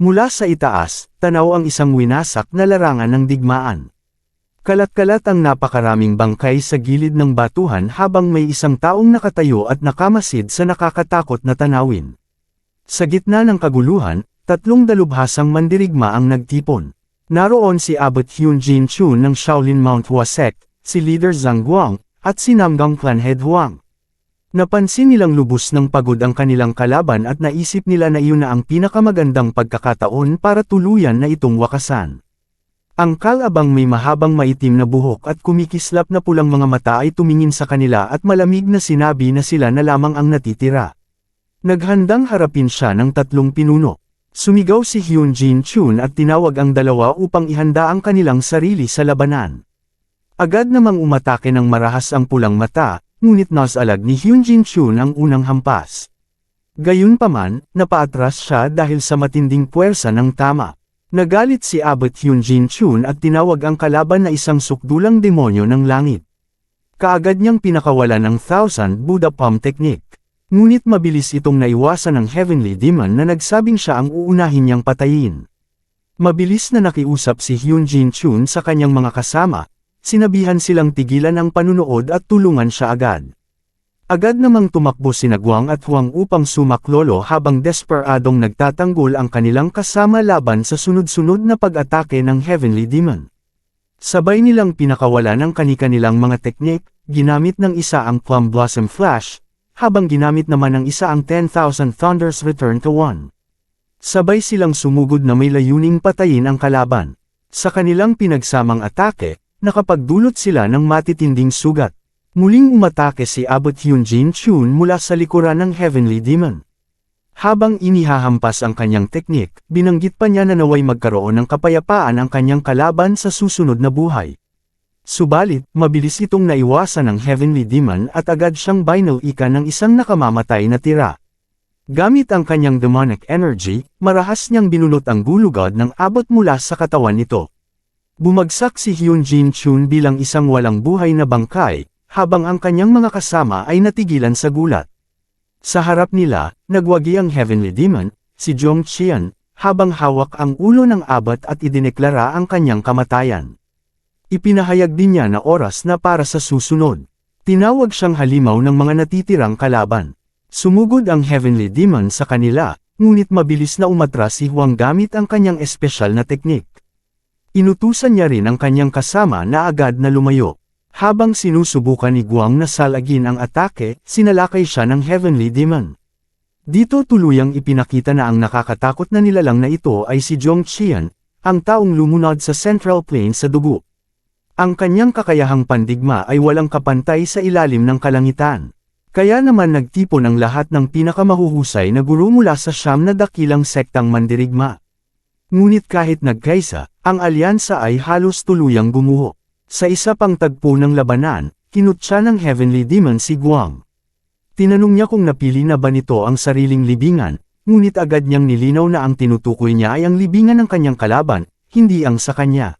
Mula sa itaas, tanaw ang isang winasak na larangan ng digmaan. Kalat-kalat ang napakaraming bangkay sa gilid ng batuhan habang may isang taong nakatayo at nakamasid sa nakakatakot na tanawin. Sa gitna ng kaguluhan, tatlong dalubhasang mandirigma ang nagtipon. Naroon si Abbot Hyunjin Chun ng Shaolin Mount Hua Sect, si Leader Zhang Guang, at si Namgang Clan Head Huang. Napansin nilang lubos ng pagod ang kanilang kalaban at naisip nila na iyon na ang pinakamagandang pagkakataon para tuluyan na itong wakasan. Ang kalabang may mahabang maitim na buhok at kumikislap na pulang mga mata ay tumingin sa kanila at malamig na sinabi na sila na lamang ang natitira. Naghandang harapin siya ng tatlong pinuno. Sumigaw si Hyunjin Chun at tinawag ang dalawa upang ihanda ang kanilang sarili sa labanan. Agad namang umatake ng marahas ang pulang mata, ngunit nasalag ni Hyunjin Chun ang unang hampas. Gayunpaman, napaatras siya dahil sa matinding puwersa ng tama. Nagalit si Abbot Hyunjin Chun at tinawag ang kalaban na isang sukdulang demonyo ng langit. Kaagad niyang pinakawalan ang Thousand Buddha Palm Technique. Ngunit mabilis itong naiwasan ng Heavenly Demon na nagsabing siya ang uunahin niyang patayin. Mabilis na nakiusap si Hyunjin Chun sa kanyang mga kasama. Sinabihan silang tigilan ang panunood at tulungan siya agad. Agad namang tumakbo sina Guang at Huang upang sumaklolo habang desperadong nagtatanggol ang kanilang kasama laban sa sunod-sunod na pag-atake ng Heavenly Demon. Sabay nilang pinakawalan ang kani-kanilang mga teknik, ginamit ng isa ang Plum Blossom Flash, habang ginamit naman ng isa ang 10,000 Thunder's Return to One. Sabay silang sumugod na may layuning patayin ang kalaban. Sa kanilang pinagsamang atake, nakapagdulot sila ng matitinding sugat. Muling umatake si Abbot Hyunjin Chun mula sa likuran ng Heavenly Demon. Habang inihahampas ang kanyang teknik, binanggit pa niya na naway magkaroon ng kapayapaan ang kanyang kalaban sa susunod na buhay. Subalit, mabilis itong naiwasan ng Heavenly Demon at agad siyang binal-ika ng isang nakamamatay na tira. Gamit ang kanyang demonic energy, marahas niyang binulot ang gulugod ng Abbot mula sa katawan nito. Bumagsak si Hyunjin Chun bilang isang walang buhay na bangkay, habang ang kanyang mga kasama ay natigilan sa gulat. Sa harap nila, nagwagi ang Heavenly Demon, si Zhong Qian, habang hawak ang ulo ng Abbot at idineklara ang kanyang kamatayan. Ipinahayag din niya na oras na para sa susunod. Tinawag siyang halimaw ng mga natitirang kalaban. Sumugod ang Heavenly Demon sa kanila, ngunit mabilis na umatras si Huang gamit ang kanyang espesyal na teknik. Inutusan niya rin ang kanyang kasama na agad na lumayo. Habang sinusubukan ni Guang na salagin ang atake, sinalakay siya ng Heavenly Demon. Dito tuluyang ipinakita na ang nakakatakot na nilalang na ito ay si Zhong Qian, ang taong lumunod sa Central Plain sa dugo. Ang kanyang kakayahang pandigma ay walang kapantay sa ilalim ng kalangitan. Kaya naman nagtipon ang lahat ng pinakamahuhusay na guro mula sa siyam na dakilang sektang mandirigma. Ngunit kahit nagkaisa, ang alyansa ay halos tuluyang gumuho. Sa isa pang tagpo ng labanan, kinutya ng Heavenly Demon si Guang. Tinanong niya kung napili na ba nito ang sariling libingan, ngunit agad niyang nilinaw na ang tinutukoy niya ay ang libingan ng kanyang kalaban, hindi ang sa kanya.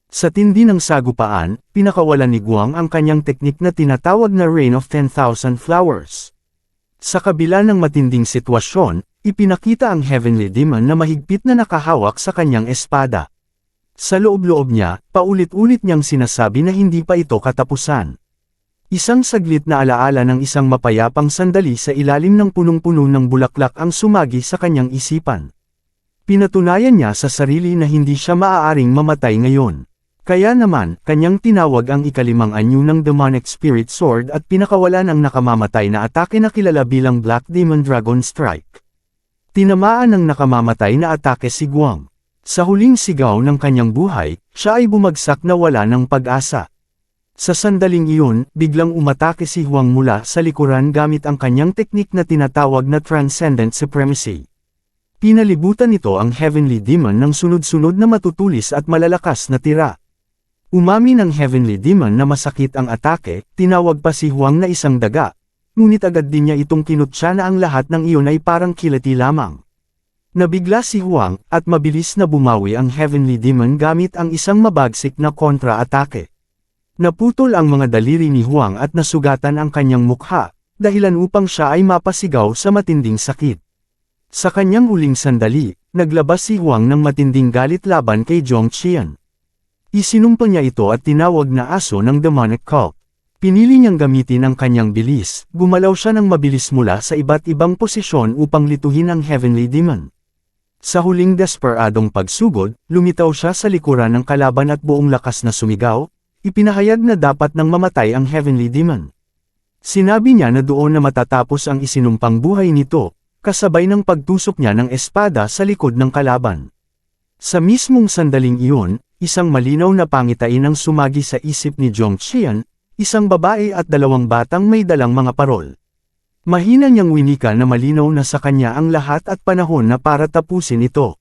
Sa tindi ng sagupaan, pinakawalan ni Guang ang kanyang teknik na tinatawag na Rain of 10,000 Flowers. Sa kabila ng matinding sitwasyon, ipinakita ang Heavenly Demon na mahigpit na nakahawak sa kanyang espada. Sa loob-loob niya, paulit-ulit niyang sinasabi na hindi pa ito katapusan. Isang saglit na alaala ng isang mapayapang sandali sa ilalim ng punong-puno ng bulaklak ang sumagi sa kanyang isipan. Pinatunayan niya sa sarili na hindi siya maaaring mamatay ngayon. Kaya naman, kanyang tinawag ang ikalimang anyo ng Demonic Spirit Sword at pinakawalan ang nakamamatay na atake na kilala bilang Black Demon Dragon Strike. Tinamaan ng nakamamatay na atake si Guang. Sa huling sigaw ng kanyang buhay, siya ay bumagsak na wala ng pag-asa. Sa sandaling iyon, biglang umatake si Huang mula sa likuran gamit ang kanyang teknik na tinatawag na Transcendent Supremacy. Pinalibutan nito ang Heavenly Demon ng sunod-sunod na matutulis at malalakas na tira. Umami ng Heavenly Demon na masakit ang atake, tinawag pa si Huang na isang daga, ngunit agad din niya itong kinutya na ang lahat ng iyon ay parang kilati lamang. Nabigla si Huang, at mabilis na bumawi ang Heavenly Demon gamit ang isang mabagsik na kontra-atake. Naputol ang mga daliri ni Huang at nasugatan ang kanyang mukha, dahilan upang siya ay mapasigaw sa matinding sakit. Sa kanyang huling sandali, naglabas si Huang ng matinding galit laban kay Zhong Qian. Isinumpa niya ito at tinawag na aso ng demonic cult. Pinili niyang gamitin ang kanyang bilis, gumalaw siya ng mabilis mula sa iba't ibang posisyon upang lituhin ang Heavenly Demon. Sa huling desperadong pagsugod, lumitaw siya sa likuran ng kalaban at buong lakas na sumigaw, ipinahayag na dapat nang mamatay ang Heavenly Demon. Sinabi niya na doon na matatapos ang isinumpang buhay nito, kasabay ng pagtusok niya ng espada sa likod ng kalaban. Sa mismong sandaling iyon, isang malinaw na pangitain ang sumagi sa isip ni Zhong Qian, isang babae at dalawang batang may dalang mga parol. Mahina niyang winika na malinaw na sa kanya ang lahat at panahon na para tapusin ito.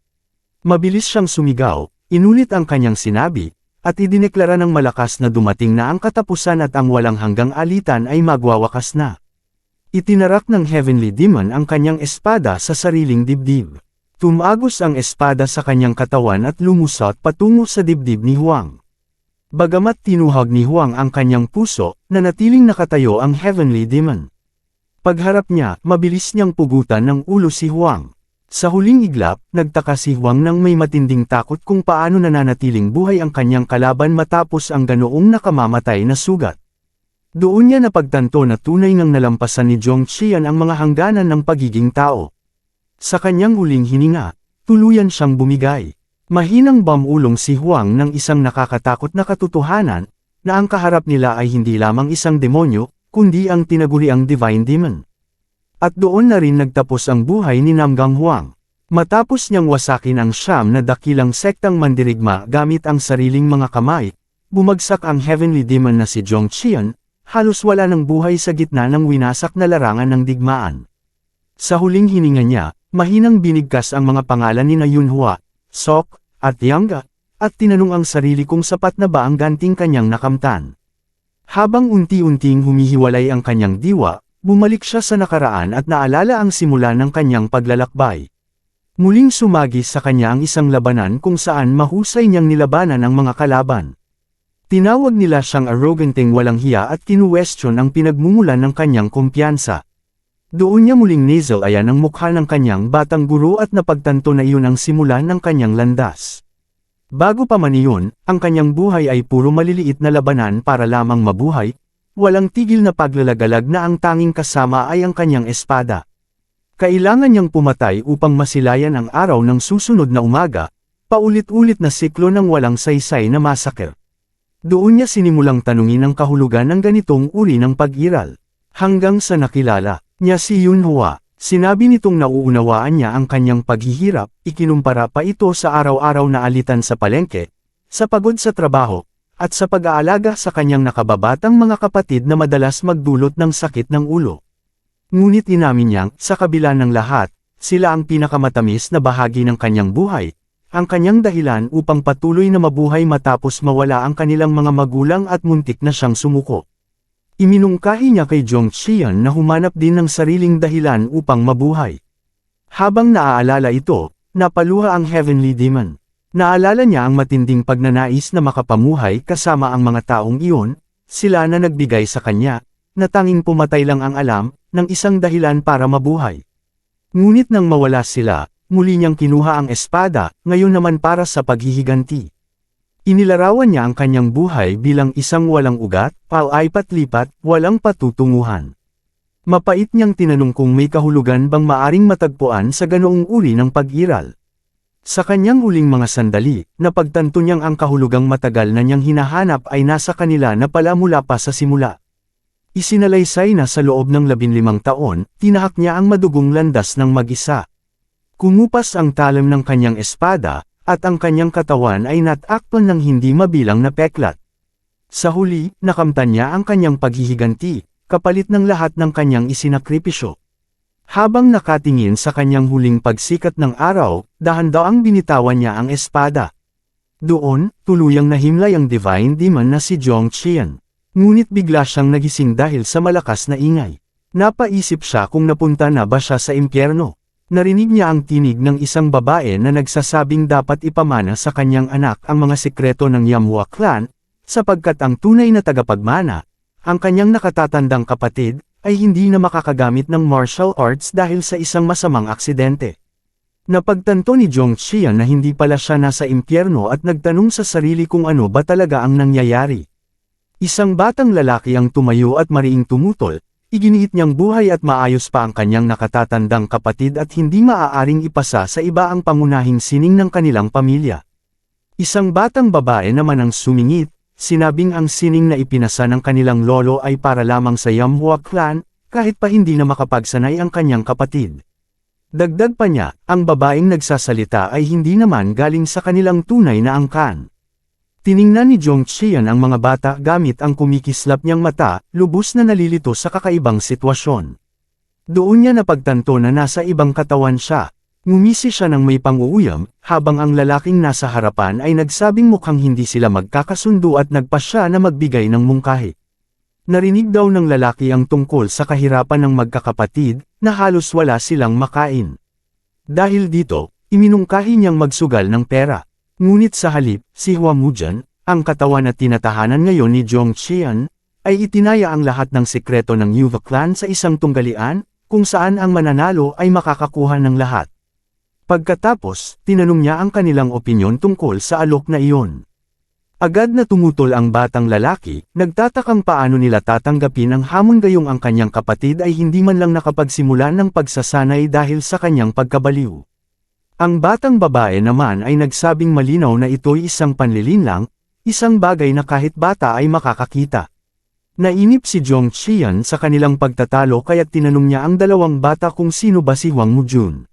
Mabilis siyang sumigaw, inulit ang kanyang sinabi, at idineklara ng malakas na dumating na ang katapusan at ang walang hanggang alitan ay magwawakas na. Itinarak ng Heavenly Demon ang kanyang espada sa sariling dibdib. Tumagos ang espada sa kanyang katawan at lumusot patungo sa dibdib ni Huang. Bagamat tinuhag ni Huang ang kanyang puso, nanatiling nakatayo ang Heavenly Demon. Pagharap niya, mabilis niyang pugutan ng ulo si Huang. Sa huling iglap, nagtaka si Huang nang may matinding takot kung paano nananatiling buhay ang kanyang kalaban matapos ang ganoong nakamamatay na sugat. Doon niya napagtanto na tunay ngang nalampasan ni Zhong Qian ang mga hangganan ng pagiging tao. Sa kanyang huling hininga, tuluyan siyang bumigay. Mahinang bamulong si Huang ng isang nakakatakot na katotohanan, na ang kaharap nila ay hindi lamang isang demonyo, kundi ang tinaguriang Divine Demon. At doon na rin nagtapos ang buhay ni Namgang Huang. Matapos niyang wasakin ang siyam na dakilang sektang mandirigma gamit ang sariling mga kamay, bumagsak ang Heavenly Demon na si Zhong Qian, halos wala ng buhay sa gitna ng winasak na larangan ng digmaan. Sa huling hininga niya, mahinang binigkas ang mga pangalan ni na Yunhua, Sok, at Yangga, at tinanong ang sarili kung sapat na ba ang ganting kanyang nakamtan. Habang unti-unting humihiwalay ang kanyang diwa, bumalik siya sa nakaraan at naalala ang simula ng kanyang paglalakbay. Muling sumagi sa kanya ang isang labanan kung saan mahusay niyang nilabanan ang mga kalaban. Tinawag nila siyang arroganteng walang hiya at kinuwestiyon ang pinagmumulan ng kanyang kumpiyansa. Doon niya muling nasal-ayan ang mukha ng kanyang batang guro at napagtanto na iyon ang simula ng kanyang landas. Bago pa man iyon, ang kanyang buhay ay puro maliliit na labanan para lamang mabuhay, walang tigil na paglalagalag na ang tanging kasama ay ang kanyang espada. Kailangan niyang pumatay upang masilayan ang araw ng susunod na umaga, paulit-ulit na siklo ng walang saysay na massacre. Doon niya sinimulang tanungin ang kahulugan ng ganitong uri ng pag-iral. Hanggang sa nakilala niya si Yunhua. Sinabi nitong nauunawaan niya ang kanyang paghihirap, ikinumpara pa ito sa araw-araw na alitan sa palengke, sa pagod sa trabaho, at sa pag-aalaga sa kanyang nakababatang mga kapatid na madalas magdulot ng sakit ng ulo. Ngunit inamin niyang, sa kabila ng lahat, sila ang pinakamatamis na bahagi ng kanyang buhay, ang kanyang dahilan upang patuloy na mabuhay matapos mawala ang kanilang mga magulang at muntik na siyang sumuko. Iminungkahi niya kay Zhong Qian na humanap din ng sariling dahilan upang mabuhay. Habang naaalala ito, napaluha ang Heavenly Demon. Naalala niya ang matinding pagnanais na makapamuhay kasama ang mga taong iyon, sila na nagbigay sa kanya, na tanging pumatay lang ang alam, ng isang dahilan para mabuhay. Ngunit nang mawala sila, muli niyang kinuha ang espada, ngayon naman para sa paghihiganti. Inilarawan niya ang kanyang buhay bilang isang walang ugat, paalipat-lipat, walang patutunguhan. Mapait niyang tinanong kung may kahulugan bang maaring matagpuan sa ganoong uri ng pag-iral. Sa kanyang huling mga sandali, napagtanto niyang ang kahulugang matagal na niyang hinahanap ay nasa kanila na pala mula pa sa simula. Isinalaysay na sa loob ng 15 taon, tinahak niya ang madugong landas ng mag-isa. Kumupas ang talim ng kanyang espada, at ang kanyang katawan ay natakpan ng hindi mabilang na peklat. Sa huli, nakamtan niya ang kanyang paghihiganti, kapalit ng lahat ng kanyang isinakripisyo. Habang nakatingin sa kanyang huling pagsikat ng araw, dahan-daang binitawan niya ang espada. Doon, tuluyang nahimlay ang Divine Demon na si Zhong Qian. Ngunit bigla siyang nagising dahil sa malakas na ingay. Napaisip siya kung napunta na ba siya sa impyerno. Narinig niya ang tinig ng isang babae na nagsasabing dapat ipamana sa kanyang anak ang mga sekreto ng Yamhua clan, sapagkat ang tunay na tagapagmana, ang kanyang nakatatandang kapatid, ay hindi na makakagamit ng martial arts dahil sa isang masamang aksidente. Napagtanto ni Jong Qian na hindi pala siya nasa impyerno at nagtanong sa sarili kung ano ba talaga ang nangyayari. Isang batang lalaki ang tumayo at mariing tumutol, iginiit niyang buhay at maayos pa ang kanyang nakatatandang kapatid at hindi maaaring ipasa sa iba ang pangunahing sining ng kanilang pamilya. Isang batang babae naman ang sumingit, sinabing ang sining na ipinasa ng kanilang lolo ay para lamang sa Yamhua clan, kahit pa hindi na makapagsanay ang kanyang kapatid. Dagdag pa niya, ang babaeng nagsasalita ay hindi naman galing sa kanilang tunay na angkan. Tiningnan ni Jong Qian ang mga bata gamit ang kumikislap niyang mata, lubos na nalilito sa kakaibang sitwasyon. Doon niya napagtanto na nasa ibang katawan siya. Ngumisi siya ng may pang-uuyam, habang ang lalaking nasa harapan ay nagsabing mukhang hindi sila magkakasundo at nagpa siya na magbigay ng mungkahi. Narinig daw ng lalaki ang tungkol sa kahirapan ng magkakapatid, na halos wala silang makain. Dahil dito, iminungkahi niyang magsugal ng pera. Ngunit sa halip, si Hua Mujan, ang katawan at tinatahanan ngayon ni Jong Qian, ay itinaya ang lahat ng sekreto ng Yuva clan sa isang tunggalian, kung saan ang mananalo ay makakakuha ng lahat. Pagkatapos, tinanong niya ang kanilang opinyon tungkol sa alok na iyon. Agad na tumutol ang batang lalaki, nagtatakang paano nila tatanggapin ang hamon gayong ang kanyang kapatid ay hindi man lang nakapagsimula ng pagsasanay dahil sa kanyang pagkabaliw. Ang batang babae naman ay nagsabing malinaw na ito'y isang panlilinlang, isang bagay na kahit bata ay makakakita. Nainip si Jong Qian sa kanilang pagtatalo kaya't tinanong niya ang dalawang bata kung sino ba si Hwang Mujun.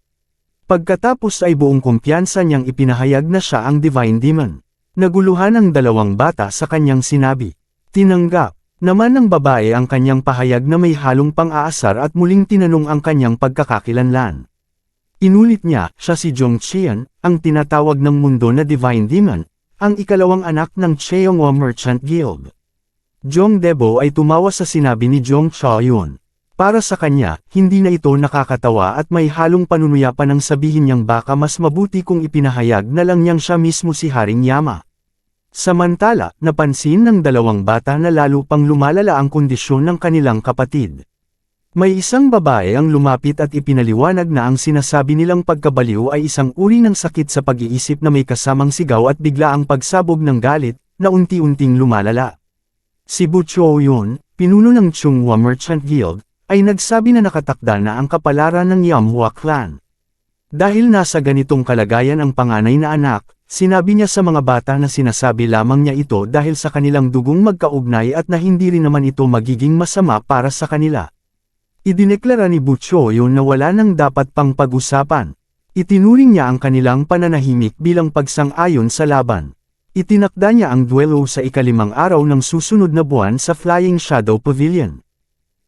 Pagkatapos ay buong kumpiyansa niyang ipinahayag na siya ang Divine Demon. Naguluhan ang dalawang bata sa kanyang sinabi. Tinanggap naman ng babae ang kanyang pahayag na may halong pang-aasar at muling tinanong ang kanyang pagkakakilanlan. Inulit niya, siya si Jong Qian, ang tinatawag ng mundo na Divine Demon, ang ikalawang anak ng Cheonghua Merchant Guild. Jong Debo ay tumawa sa sinabi ni Jong Chaoyun. Para sa kanya, hindi na ito nakakatawa at may halong panunuyapan ng sabihin niyang baka mas mabuti kung ipinahayag na lang niyang siya mismo si Haring Yama. Samantala, napansin ng dalawang bata na lalo pang lumalala ang kondisyon ng kanilang kapatid. May isang babae ang lumapit at ipinaliwanag na ang sinasabi nilang pagkabaliw ay isang uri ng sakit sa pag-iisip na may kasamang sigaw at biglaang pagsabog ng galit, na unti-unting lumalala. Si Bu Choyun, pinuno ng Cheonghua Merchant Guild, ay nagsabi na nakatakda na ang kapalaran ng Yamhua clan. Dahil nasa ganitong kalagayan ang panganay na anak, sinabi niya sa mga bata na sinasabi lamang niya ito dahil sa kanilang dugong magkaugnay at na hindi rin naman ito magiging masama para sa kanila. Idineklara ni Bu Choyun na wala nang dapat pang pag-usapan. Itinuring niya ang kanilang pananahimik bilang pagsang-ayon sa laban. Itinakda niya ang duelo sa ikalimang araw ng susunod na buwan sa Flying Shadow Pavilion.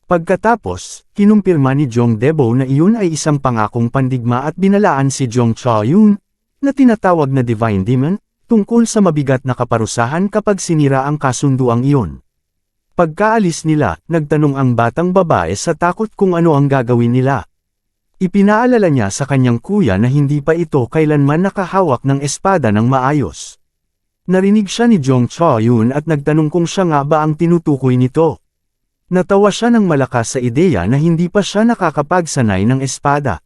Pagkatapos, kinumpirma ni Jong Debo na iyon ay isang pangakong pandigma at binalaan si Jong Chaoyun, na tinatawag na Divine Demon, tungkol sa mabigat na kaparusahan kapag sinira ang kasunduang iyon. Pagkaalis nila, nagtanong ang batang babae sa takot kung ano ang gagawin nila. Ipinaalala niya sa kanyang kuya na hindi pa ito kailanman nakahawak ng espada ng maayos. Narinig siya ni Jong Chaoyun at nagtanong kung siya nga ba ang tinutukoy nito. Natawa siya ng malakas sa ideya na hindi pa siya nakakapagsanay ng espada.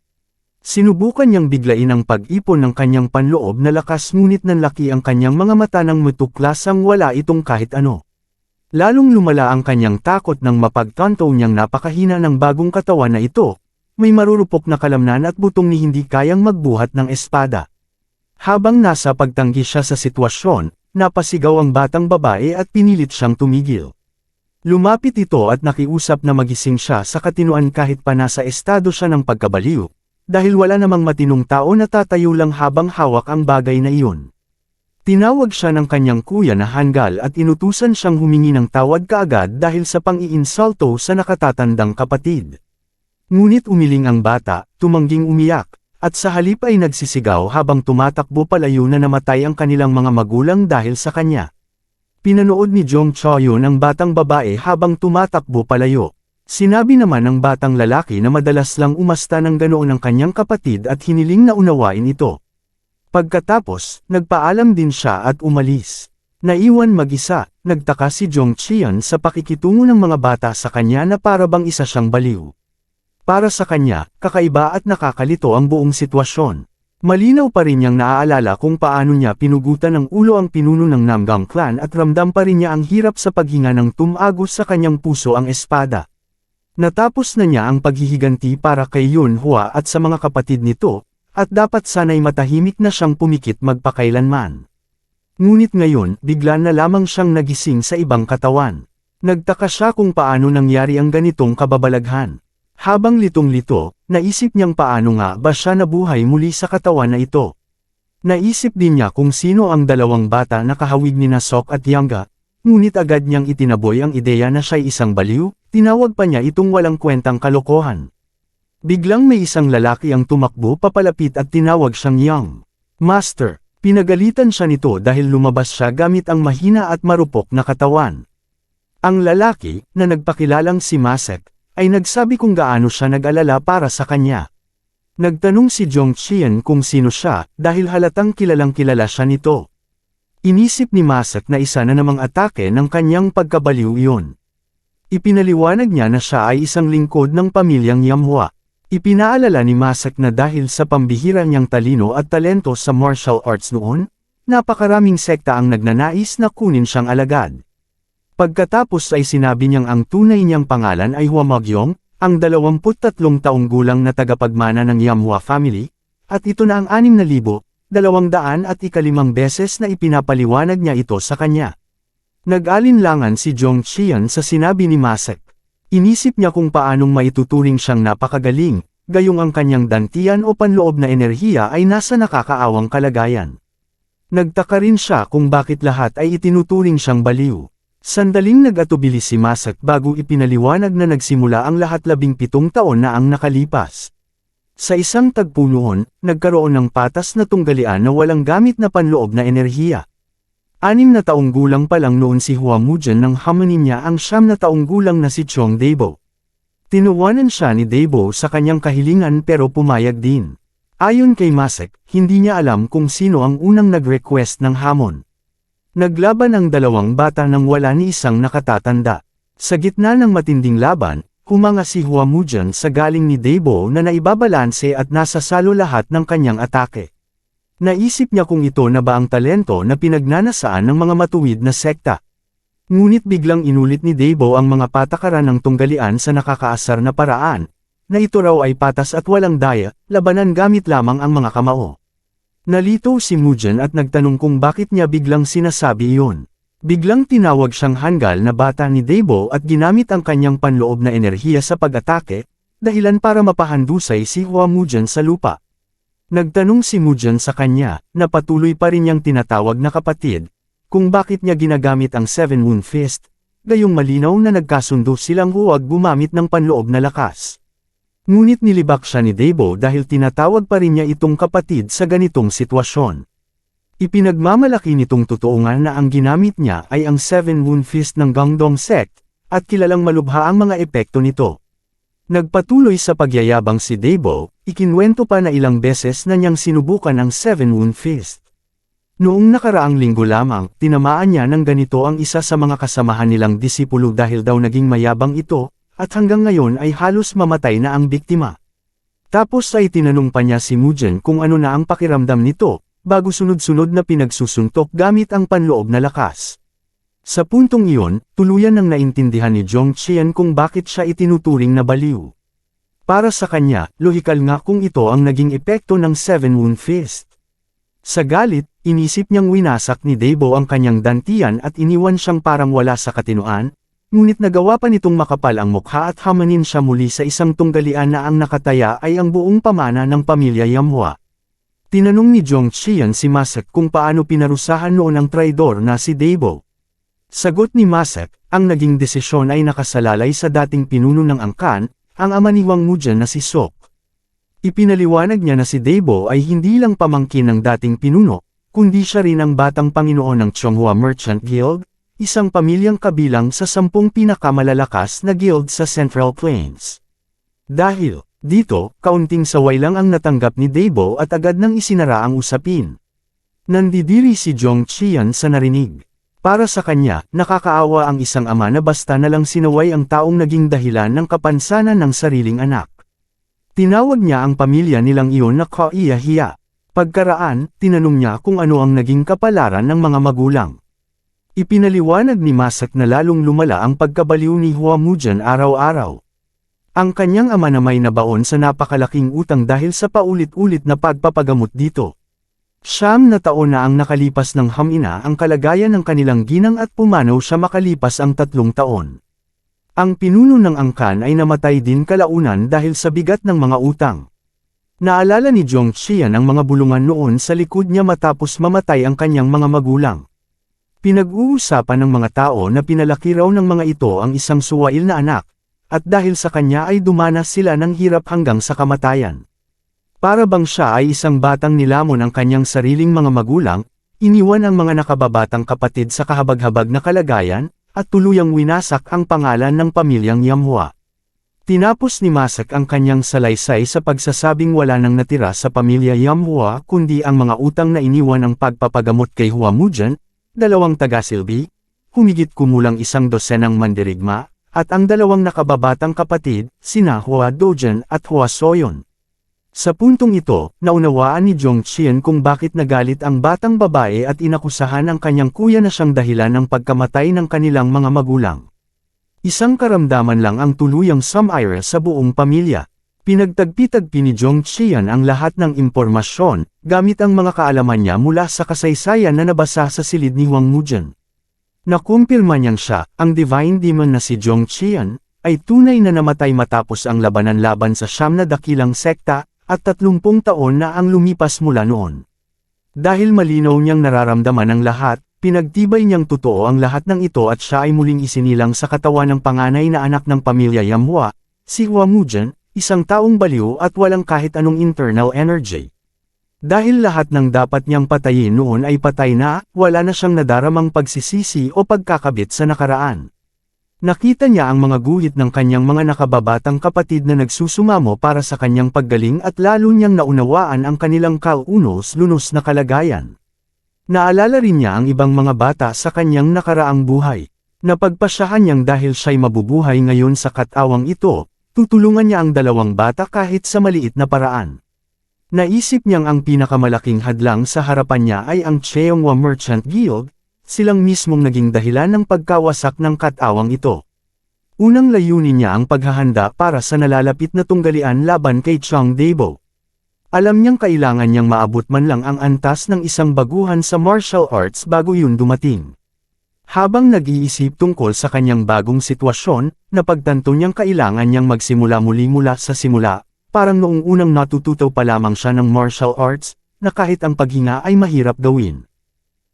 Sinubukan niyang biglain ang pag-ipon ng kanyang panloob na lakas ngunit nanlaki ang kanyang mga mata ng matuklasang wala itong kahit ano. Lalong lumala ang kanyang takot nang mapagtanto niyang napakahina ng bagong katawan na ito, may marurupok na kalamnan at butong ni hindi kayang magbuhat ng espada. Habang nasa pagtanggi siya sa sitwasyon, napasigaw ang batang babae at pinilit siyang tumigil. Lumapit ito at nakiusap na magising siya sa katinuan kahit pa nasa estado siya ng pagkabaliw, dahil wala namang matinong tao na tatayo lang habang hawak ang bagay na iyon. Tinawag siya ng kanyang kuya na Hanggal at inutusan siyang humingi ng tawad kaagad dahil sa pang-iinsulto sa nakatatandang kapatid. Ngunit umiling ang bata, tumangging umiyak, at sa halip ay nagsisigaw habang tumatakbo palayo na namatay ang kanilang mga magulang dahil sa kanya. Pinanood ni Jong Chaoyun ang batang babae habang tumatakbo palayo. Sinabi naman ng batang lalaki na madalas lang umasta ng ganoon ang kanyang kapatid at hiniling na unawain ito. Pagkatapos, nagpaalam din siya at umalis. Naiwan mag-isa, nagtaka si Jong Qian sa pakikitungo ng mga bata sa kanya na para bang isa siyang baliw. Para sa kanya, kakaiba at nakakalito ang buong sitwasyon. Malinaw pa rin niyang naaalala kung paano niya pinugutan ng ulo ang pinuno ng Namgang clan at ramdam pa rin niya ang hirap sa paghinga ng tumagos sa kanyang puso ang espada. Natapos na niya ang paghihiganti para kay Yunhua at sa mga kapatid nito, at dapat sana'y matahimik na siyang pumikit magpakailanman. Ngunit ngayon, bigla na lamang siyang nagising sa ibang katawan. Nagtaka siya kung paano nangyari ang ganitong kababalaghan. Habang litong-lito, naisip niyang paano nga ba siya nabuhay muli sa katawan na ito. Naisip din niya kung sino ang dalawang bata na kahawig ni Sok at Yanga, ngunit agad niyang itinaboy ang ideya na siya'y isang baliw, tinawag pa niya itong walang kwentang kalokohan. Biglang may isang lalaki ang tumakbo papalapit at tinawag siyang Young Master. Pinagalitan siya nito dahil lumabas siya gamit ang mahina at marupok na katawan. Ang lalaki, na nagpakilalang si Masek, ay nagsabi kung gaano siya nag-alala para sa kanya. Nagtanong si Jong Chien kung sino siya, dahil halatang kilalang kilala siya nito. Inisip ni Masek na isa na namang atake ng kanyang pagkabaliw iyon. Ipinaliwanag niya na siya ay isang lingkod ng pamilyang Yamhua. Ipinaalala ni Masek na dahil sa pambihira niyang talino at talento sa martial arts noon, napakaraming sekta ang nagnanais na kunin siyang alagad. Pagkatapos ay sinabi niyang ang tunay niyang pangalan ay Hua Magyong, ang 23 taong gulang na tagapagmana ng Yamhua family, at ito na ang 6,200 at ikalimang beses na ipinapaliwanag niya ito sa kanya. Nag-alinlangan si Jong Chien sa sinabi ni Masek. Inisip niya kung paanong maituturing siyang napakagaling, gayong ang kanyang dantian o panloob na enerhiya ay nasa nakakaawang kalagayan. Nagtaka rin siya kung bakit lahat ay itinuturing siyang baliw. Sandaling nag-atubili si Masek bago ipinaliwanag na nagsimula ang lahat 17 taon na ang nakalipas. Sa isang tagpo noon, nagkaroon ng patas na tunggalian na walang gamit na panloob na enerhiya. 6 na taong gulang pa lang noon si Hua Mujian nang hamanin niya ang 9 na taong gulang na si Chong Dabo. Tinuwanan siya ni Dabo sa kanyang kahilingan pero pumayag din. Ayon kay Masek, hindi niya alam kung sino ang unang nag-request ng hamon. Naglaban ang dalawang bata nang wala ni isang nakatatanda. Sa gitna ng matinding laban, humanga si Hua Mujian sa galing ni Dabo na naibabalanse at nasasalo lahat ng kanyang atake. Naisip niya kung ito na ba ang talento na pinagnanasaan ng mga matuwid na sekta. Ngunit biglang inulit ni Dabo ang mga patakaran ng tunggalian sa nakakaasar na paraan, na ito raw ay patas at walang daya, labanan gamit lamang ang mga kamao. Nalito si Mujian at nagtanong kung bakit niya biglang sinasabi iyon. Biglang tinawag siyang hanggal na bata ni Dabo at ginamit ang kanyang panloob na enerhiya sa pag-atake, dahilan para mapahandusay si Hua Mujian sa lupa. Nagtanong si Mujian sa kanya, na patuloy pa rin niyang tinatawag na kapatid, kung bakit niya ginagamit ang Seven Moon Fist, gayong malinaw na nagkasundo silang huwag gumamit ng panloob na lakas. Ngunit nilibak siya ni Dabo dahil tinatawag pa rin niya itong kapatid sa ganitong sitwasyon. Ipinagmamalaki nitong totoo nga na ang ginamit niya ay ang Seven Moon Fist ng Gangdong Sect, at kilalang malubha ang mga epekto nito. Nagpatuloy sa pagyayabang si Dabo, ikinwento pa na ilang beses na niyang sinubukan ang Seven Moon Fist. Noong nakaraang linggo lamang, tinamaan niya ng ganito ang isa sa mga kasamahan nilang disipulo dahil daw naging mayabang ito, at hanggang ngayon ay halos mamatay na ang biktima. Tapos ay tinanong pa niya si Mujian kung ano na ang pakiramdam nito, bago sunod-sunod na pinagsusuntok gamit ang panloob na lakas. Sa puntong iyon, tuluyan nang naintindihan ni Jong Chien kung bakit siya itinuturing na baliw. Para sa kanya, lohikal nga kung ito ang naging epekto ng Seven Moon Fist. Sa galit, inisip niyang winasak ni Dabo ang kanyang dantian at iniwan siyang parang wala sa katinoan, ngunit nagawa pa nitong makapal ang mukha at hamanin siya muli sa isang tunggalian na ang nakataya ay ang buong pamana ng pamilya Yamhua. Tinanong ni Jong Chien si Masek kung paano pinarusahan noon ang traidor na si Dabo. Sagot ni Masek, ang naging desisyon ay nakasalalay sa dating pinuno ng angkan, ang ama ni Hua Mujian na si Sok. Ipinaliwanag niya na si Dabo ay hindi lang pamangkin ng dating pinuno, kundi siya rin ang batang panginoon ng Chonghua Merchant Guild, isang pamilyang kabilang sa 10 pinakamalalakas na guild sa Central Plains. Dahil dito, kaunting saway lang ang natanggap ni Dabo at agad nang isinara ang usapin. Nandidiri si Jong Chien sa narinig. Para sa kanya, nakakaawa ang isang ama na basta na lang sinaway ang taong naging dahilan ng kapansanan ng sariling anak. Tinawag niya ang pamilya nilang iyon na Kaiya-hiya. Pagkaraan, tinanong niya kung ano ang naging kapalaran ng mga magulang. Ipinaliwanag ni Masak na lalong lumala ang pagkabaliw ni Huamujan araw-araw. Ang kanyang ama na may nabaon sa napakalaking utang dahil sa paulit-ulit na pagpapagamot dito. 9 na taon na ang nakalipas ng hamina ang kalagayan ng kanilang ginang at pumanaw siya makalipas ang 3 taon. Ang pinuno ng angkan ay namatay din kalaunan dahil sa bigat ng mga utang. Naalala ni Zhong Qian ang mga bulungan noon sa likod niya matapos mamatay ang kanyang mga magulang. Pinag-uusapan ng mga tao na pinalaki raw ng mga ito ang isang suwail na anak, at dahil sa kanya ay dumanas sila ng hirap hanggang sa kamatayan. Para bang siya ay isang batang nilamon ang kanyang sariling mga magulang, iniwan ang mga nakababatang kapatid sa kahabag-habag na kalagayan, at tuluyang winasak ang pangalan ng pamilyang Yamhua. Tinapos ni Masak ang kanyang salaysay sa pagsasabing wala nang natira sa pamilya Yamhua kundi ang mga utang na iniwan ng pagpapagamot kay Huamujan, 2 tagasilbi, humigit kumulang 1 dosenang mandirigma, at ang 2 nakababatang kapatid, sina Hua Dojan at Hua Soyon. Sa puntong ito, naunawaan ni Zhong Qian kung bakit nagalit ang batang babae at inakusahan ang kanyang kuya na siyang dahilan ng pagkamatay ng kanilang mga magulang. Isang karamdaman lang ang tuluyang sumire sa buong pamilya. Pinagtagpi-tagpi ni Zhong Qian ang lahat ng impormasyon, gamit ang mga kaalaman niya mula sa kasaysayan na nabasa sa silid ni Huamujan. Nakumpirma niyang siya, ang divine demon na si Zhong Qian, ay tunay na namatay matapos ang labanan laban sa 9 na dakilang sekta, at 30 taon na ang lumipas mula noon. Dahil malinaw niyang nararamdaman ang lahat, pinagtibay niyang totoo ang lahat ng ito at siya ay muling isinilang sa katawan ng panganay na anak ng pamilya Yamhua, si Huamujan, isang taong baliw at walang kahit anong internal energy. Dahil lahat ng dapat niyang patayin noon ay patay na, wala na siyang nadaramang pagsisisi o pagkakabit sa nakaraan. Nakita niya ang mga guhit ng kanyang mga nakababatang kapatid na nagsusumamo para sa kanyang paggaling at lalo niyang naunawaan ang kanilang kaunos-lunos na kalagayan. Naalala rin niya ang ibang mga bata sa kanyang nakaraang buhay. Napagpasyahan niyang dahil siya'y mabubuhay ngayon sa katawang ito, tutulungan niya ang 2 bata kahit sa maliit na paraan. Naisip niyang ang pinakamalaking hadlang sa harapan niya ay ang Cheonghua Merchant Guild, silang mismong naging dahilan ng pagkawasak ng katawang ito. Unang layunin niya ang paghahanda para sa nalalapit na tunggalian laban kay Chang Debo. Alam niyang kailangan niyang maabot man lang ang antas ng isang baguhan sa martial arts bago yun dumating. Habang nag-iisip tungkol sa kanyang bagong sitwasyon, napagtanto niyang kailangan niyang magsimula muli mula sa simula. Parang noong unang natututo pa lamang siya ng martial arts, na kahit ang paghinga ay mahirap gawin.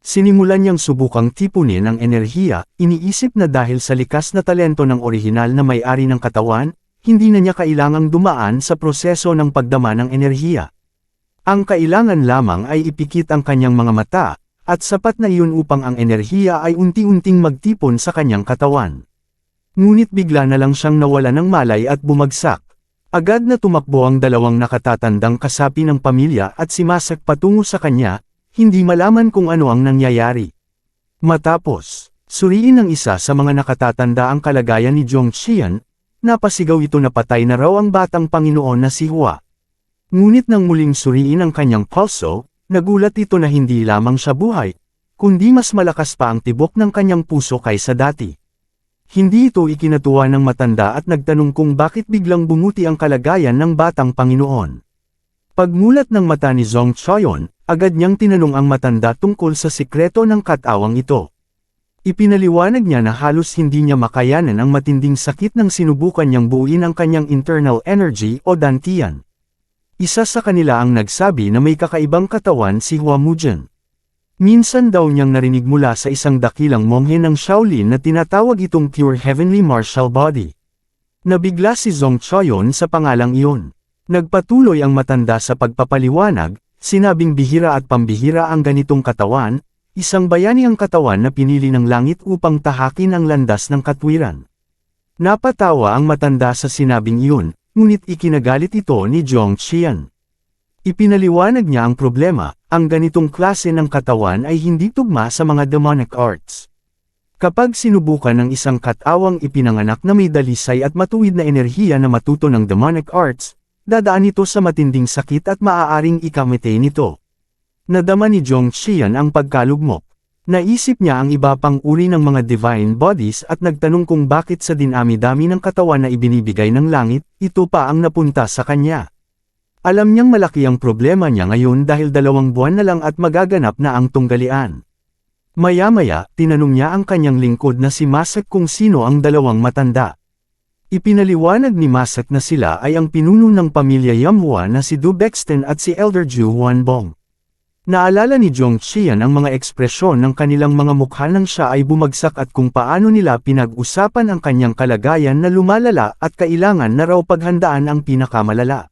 Sinimulan niyang subukang tipunin ang enerhiya, iniisip na dahil sa likas na talento ng orihinal na may-ari ng katawan, hindi na niya kailangang dumaan sa proseso ng pagdama ng enerhiya. Ang kailangan lamang ay ipikit ang kanyang mga mata, at sapat na iyon upang ang enerhiya ay unti-unting magtipon sa kanyang katawan. Ngunit bigla na lang siyang nawala ng malay at bumagsak. Agad na tumakbo ang 2 nakatatandang kasapi ng pamilya at si Masak patungo sa kanya, hindi malaman kung ano ang nangyayari. Matapos, suriin ng isa sa mga nakatatanda ang kalagayan ni Zhong Qian, napasigaw ito na patay na raw ang batang Panginoon na si Hua. Ngunit nang muling suriin ang kanyang pulso, nagulat ito na hindi lamang siya buhay, kundi mas malakas pa ang tibok ng kanyang puso kaysa dati. Hindi ito ikinatuwa ng matanda at nagtanong kung bakit biglang bumuti ang kalagayan ng batang Panginoon. Pagmulat ng mata ni Zhong Qian, agad niyang tinanong ang matanda tungkol sa sikreto ng katawang ito. Ipinaliwanag niya na halos hindi niya makayanan ang matinding sakit nang sinubukan niyang buuin ang kanyang internal energy o dantian. Isa sa kanila ang nagsabi na may kakaibang katawan si Huamujan. Minsan daw niyang narinig mula sa isang dakilang monghe ng Shaolin na tinatawag itong pure heavenly martial body. Nabigla si Zhong Qian sa pangalang iyon. Nagpatuloy ang matanda sa pagpapaliwanag, sinabing bihira at pambihira ang ganitong katawan, isang bayani ang katawan na pinili ng langit upang tahakin ang landas ng katwiran. Napatawa ang matanda sa sinabing iyon, ngunit ikinagalit ito ni Zhong Qian. Ipinaliwanag niya ang problema, ang ganitong klase ng katawan ay hindi tugma sa mga demonic arts. Kapag sinubukan ng isang katawang ipinanganak na may dalisay at matuwid na enerhiya na matuto ng demonic arts, dadaan ito sa matinding sakit at maaaring ikamete nito. Nadama ni Jong Qian ang pagkalugmok. Naisip niya ang iba pang uri ng mga divine bodies at nagtanong kung bakit sa dinami-dami ng katawan na ibinibigay ng langit, ito pa ang napunta sa kanya. Alam niyang malaki ang problema niya ngayon dahil 2 buwan na lang at magaganap na ang tunggalian. Maya-maya, tinanong niya ang kanyang lingkod na si Masak kung sino ang 2 matanda. Ipinaliwanag ni Masak na sila ay ang pinuno ng pamilya Yamhua na si Du Bexton at si Elder Ju Huanbong. Naalala ni Jong Qian ang mga ekspresyon ng kanilang mga mukha nang siya ay bumagsak at kung paano nila pinag-usapan ang kanyang kalagayan na lumalala at kailangan na raw paghandaan ang pinakamalala.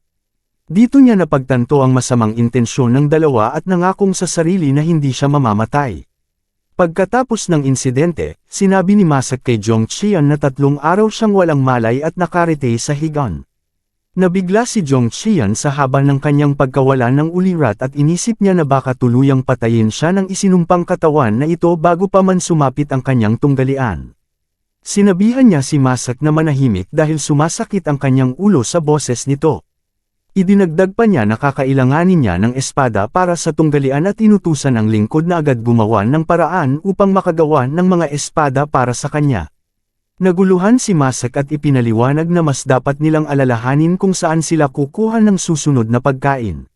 Dito niya napagtanto ang masamang intensyon ng dalawa at nangakong sa sarili na hindi siya mamamatay. Pagkatapos ng insidente, sinabi ni Masak kay Jong Qian na 3 araw siyang walang malay at nakarete sa higan. Nabigla si Jong Qian sa haba ng kanyang pagkawala ng ulirat at inisip niya na baka tuluyang patayin siya ng isinumpang katawan na ito bago pa man sumapit ang kanyang tunggalian. Sinabihan niya si Masak na manahimik dahil sumasakit ang kanyang ulo sa boses nito. Idinagdag pa niya na kakailanganin niya ng espada para sa tunggalian at inutusan ang lingkod na agad gumawa ng paraan upang makagawa ng mga espada para sa kanya. Naguluhan si Masak at ipinaliwanag na mas dapat nilang alalahanin kung saan sila kukuha ng susunod na pagkain.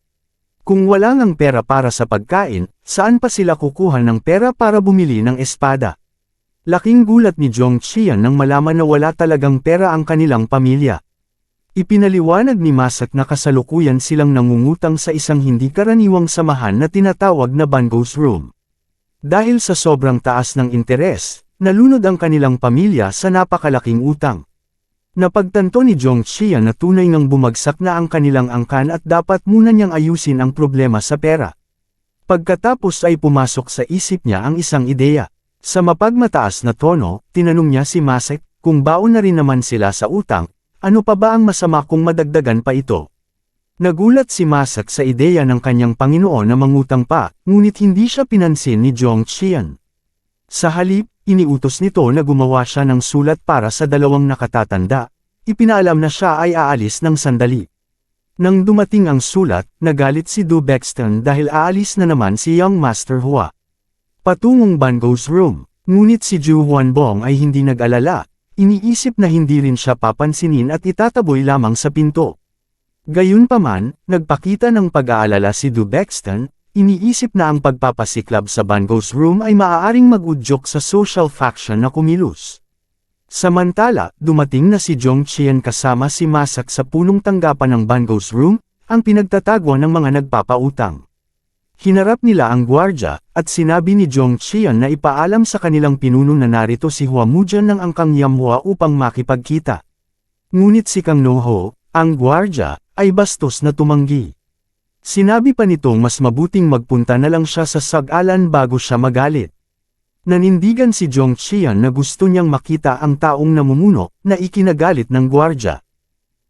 Kung wala ngang pera para sa pagkain, saan pa sila kukuha ng pera para bumili ng espada? Laking gulat ni Jong Qian nang malaman na wala talagang pera ang kanilang pamilya. Ipinaliwanag ni Masak na kasalukuyan silang nangungutang sa isang hindi karaniwang samahan na tinatawag na Bango's Room. Dahil sa sobrang taas ng interes, nalunod ang kanilang pamilya sa napakalaking utang. Napagtanto ni Jong Qian na tunay ngang bumagsak na ang kanilang angkan at dapat muna niyang ayusin ang problema sa pera. Pagkatapos ay pumasok sa isip niya ang isang ideya. Sa mapagmataas na tono, tinanong niya si Masak, kung baon na rin naman sila sa utang, ano pa ba ang masama kung madagdagan pa ito? Nagulat si Masak sa ideya ng kanyang Panginoon na mangutang pa, ngunit hindi siya pinansin ni Jong Qian. Sa halip, iniutos nito na gumawa siya ng sulat para sa 2 nakatatanda, ipinaalam na siya ay aalis ng sandali. Nang dumating ang sulat, nagalit si Du Bexton dahil aalis na naman si Young Master Hua. Patungong Bango's Room, ngunit si Ju Huanbong ay hindi nag-alala, iniisip na hindi rin siya papansinin at itataboy lamang sa pinto. Gayunpaman, nagpakita ng pag-aalala si Du Bexton, iniisip na ang pagpapasiklab sa Bango's Room ay maaaring mag-udyok sa social faction na kumilos. Samantala, dumating na si Jong Qian kasama si Masak sa punong tanggapan ng Bango's Room, ang pinagtatagwa ng mga nagpapautang. Hinarap nila ang gwardya, at sinabi ni Jong Qian na ipaalam sa kanilang pinuno na narito si Hua Mujian ng angkang Yamhua upang makipagkita. Ngunit si Kang Noho, ang gwardya, ay bastos na tumanggi. Sinabi pa nitong mas mabuting magpunta na lang siya sa sag-alan bago siya magalit. Nanindigan si Jong Qian na gusto niyang makita ang taong namumuno, na ikinagalit ng gwardya.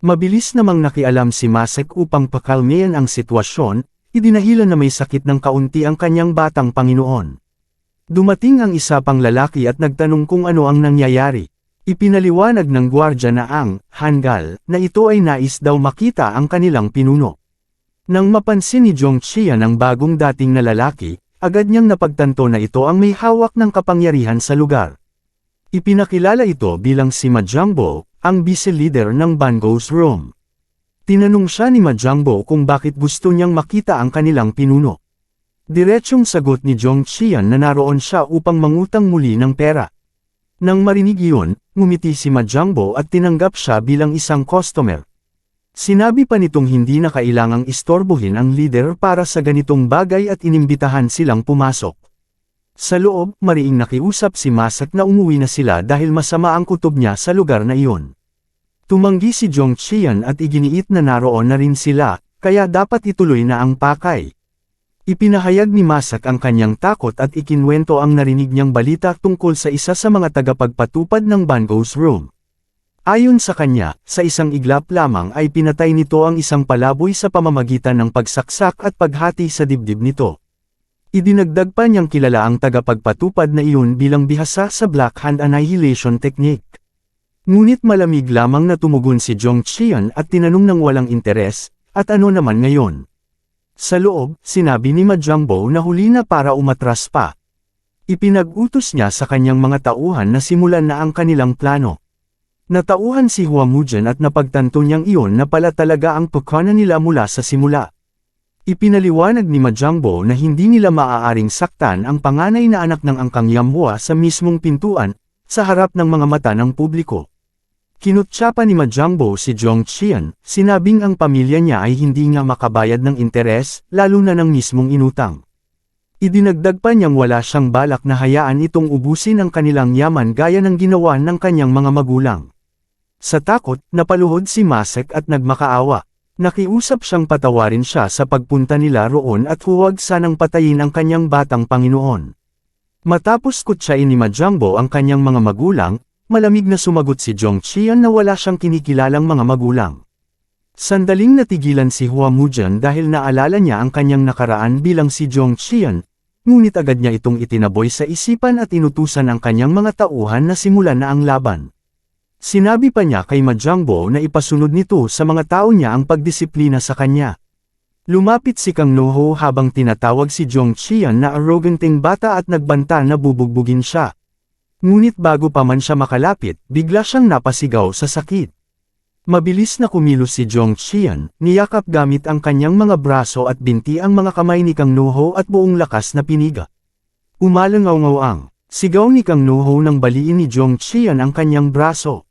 Mabilis namang nakialam si Masak upang pakalmayan ang sitwasyon, idinahilan na may sakit ng kaunti ang kanyang batang Panginoon. Dumating ang isa pang lalaki at nagtanong kung ano ang nangyayari. Ipinaliwanag ng gwardya na ang Hangul na ito ay nais daw makita ang kanilang pinuno. Nang mapansin ni Jong Qian ang bagong dating na lalaki, agad niyang napagtanto na ito ang may hawak ng kapangyarihan sa lugar. Ipinakilala ito bilang si Ma Jiangbo, ang vice-leader ng Bango's Room. Tinanong siya ni Ma Jiangbo kung bakit gusto niyang makita ang kanilang pinuno. Diretsyong sagot ni Jong Qian na naroon siya upang mangutang muli ng pera. Nang marinig iyon, ngumiti si Ma Jiangbo at tinanggap siya bilang isang customer. Sinabi pa nitong hindi na kailangang istorbohin ang leader para sa ganitong bagay at inimbitahan silang pumasok. Sa loob, mariing nakiusap si Masak na umuwi na sila dahil masama ang kutob niya sa lugar na iyon. Tumanggi si Jong Qian at iginiit na naroon na rin sila, kaya dapat ituloy na ang pakay. Ipinahayag ni Masak ang kanyang takot at ikinwento ang narinig niyang balita tungkol sa isa sa mga tagapagpatupad ng Bango's Room. Ayon sa kanya, sa isang iglap lamang ay pinatay nito ang isang palaboy sa pamamagitan ng pagsaksak at paghati sa dibdib nito. Idinagdag pa niyang kilala ang tagapagpatupad na iyon bilang bihasa sa Black Hand Annihilation Technique. Ngunit malamig lamang na tumugon si Jong Qian at tinanong ng walang interes, at ano naman ngayon? Sa loob, sinabi ni Majangbo na huli na para umatras pa. Ipinag-utos niya sa kanyang mga tauhan na simulan na ang kanilang plano. Natauhan si Huamujan at napagtanto niyang iyon na pala talaga ang pagkana nila mula sa simula. Ipinaliwanag ni Majangbo na hindi nila maaaring saktan ang panganay na anak ng Angkang Yamhua sa mismong pintuan, sa harap ng mga mata ng publiko. Kinutya pa ni Majangbo si Zhong Qian, sinabing ang pamilya niya ay hindi nga makabayad ng interes, lalo na ng mismong inutang. Idinagdag pa niyang wala siyang balak na hayaan itong ubusin ang kanilang yaman gaya ng ginawa ng kanyang mga magulang. Sa takot, napaluhod si Masek at nagmakaawa. Nakiusap siyang patawarin siya sa pagpunta nila roon at huwag sanang patayin ang kanyang batang Panginoon. Matapos kutsain ni Majangbo ang kanyang mga magulang, malamig na sumagot si Zhong Qian na wala siyang kinikilalang mga magulang. Sandaling natigilan si Huamujan dahil naalala niya ang kanyang nakaraan bilang si Zhong Qian, ngunit agad niya itong itinaboy sa isipan at inutusan ang kanyang mga tauhan na simulan na ang laban. Sinabi pa niya kay Majangbo na ipasunod nito sa mga tao niya ang pagdisiplina sa kanya. Lumapit si Kang Noho habang tinatawag si Zhong Qian na arroganting bata at nagbanta na bubugbugin siya. Ngunit bago pa man siya makalapit, bigla siyang napasigaw sa sakit. Mabilis na kumilos si Zhong Qian, niyakap gamit ang kanyang mga braso at binti ang mga kamay ni Kang Noho at buong lakas na piniga. Umalangaw-ngaw ang sigaw ni Kang Noho nang baliin ni Zhong Qian ang kanyang braso.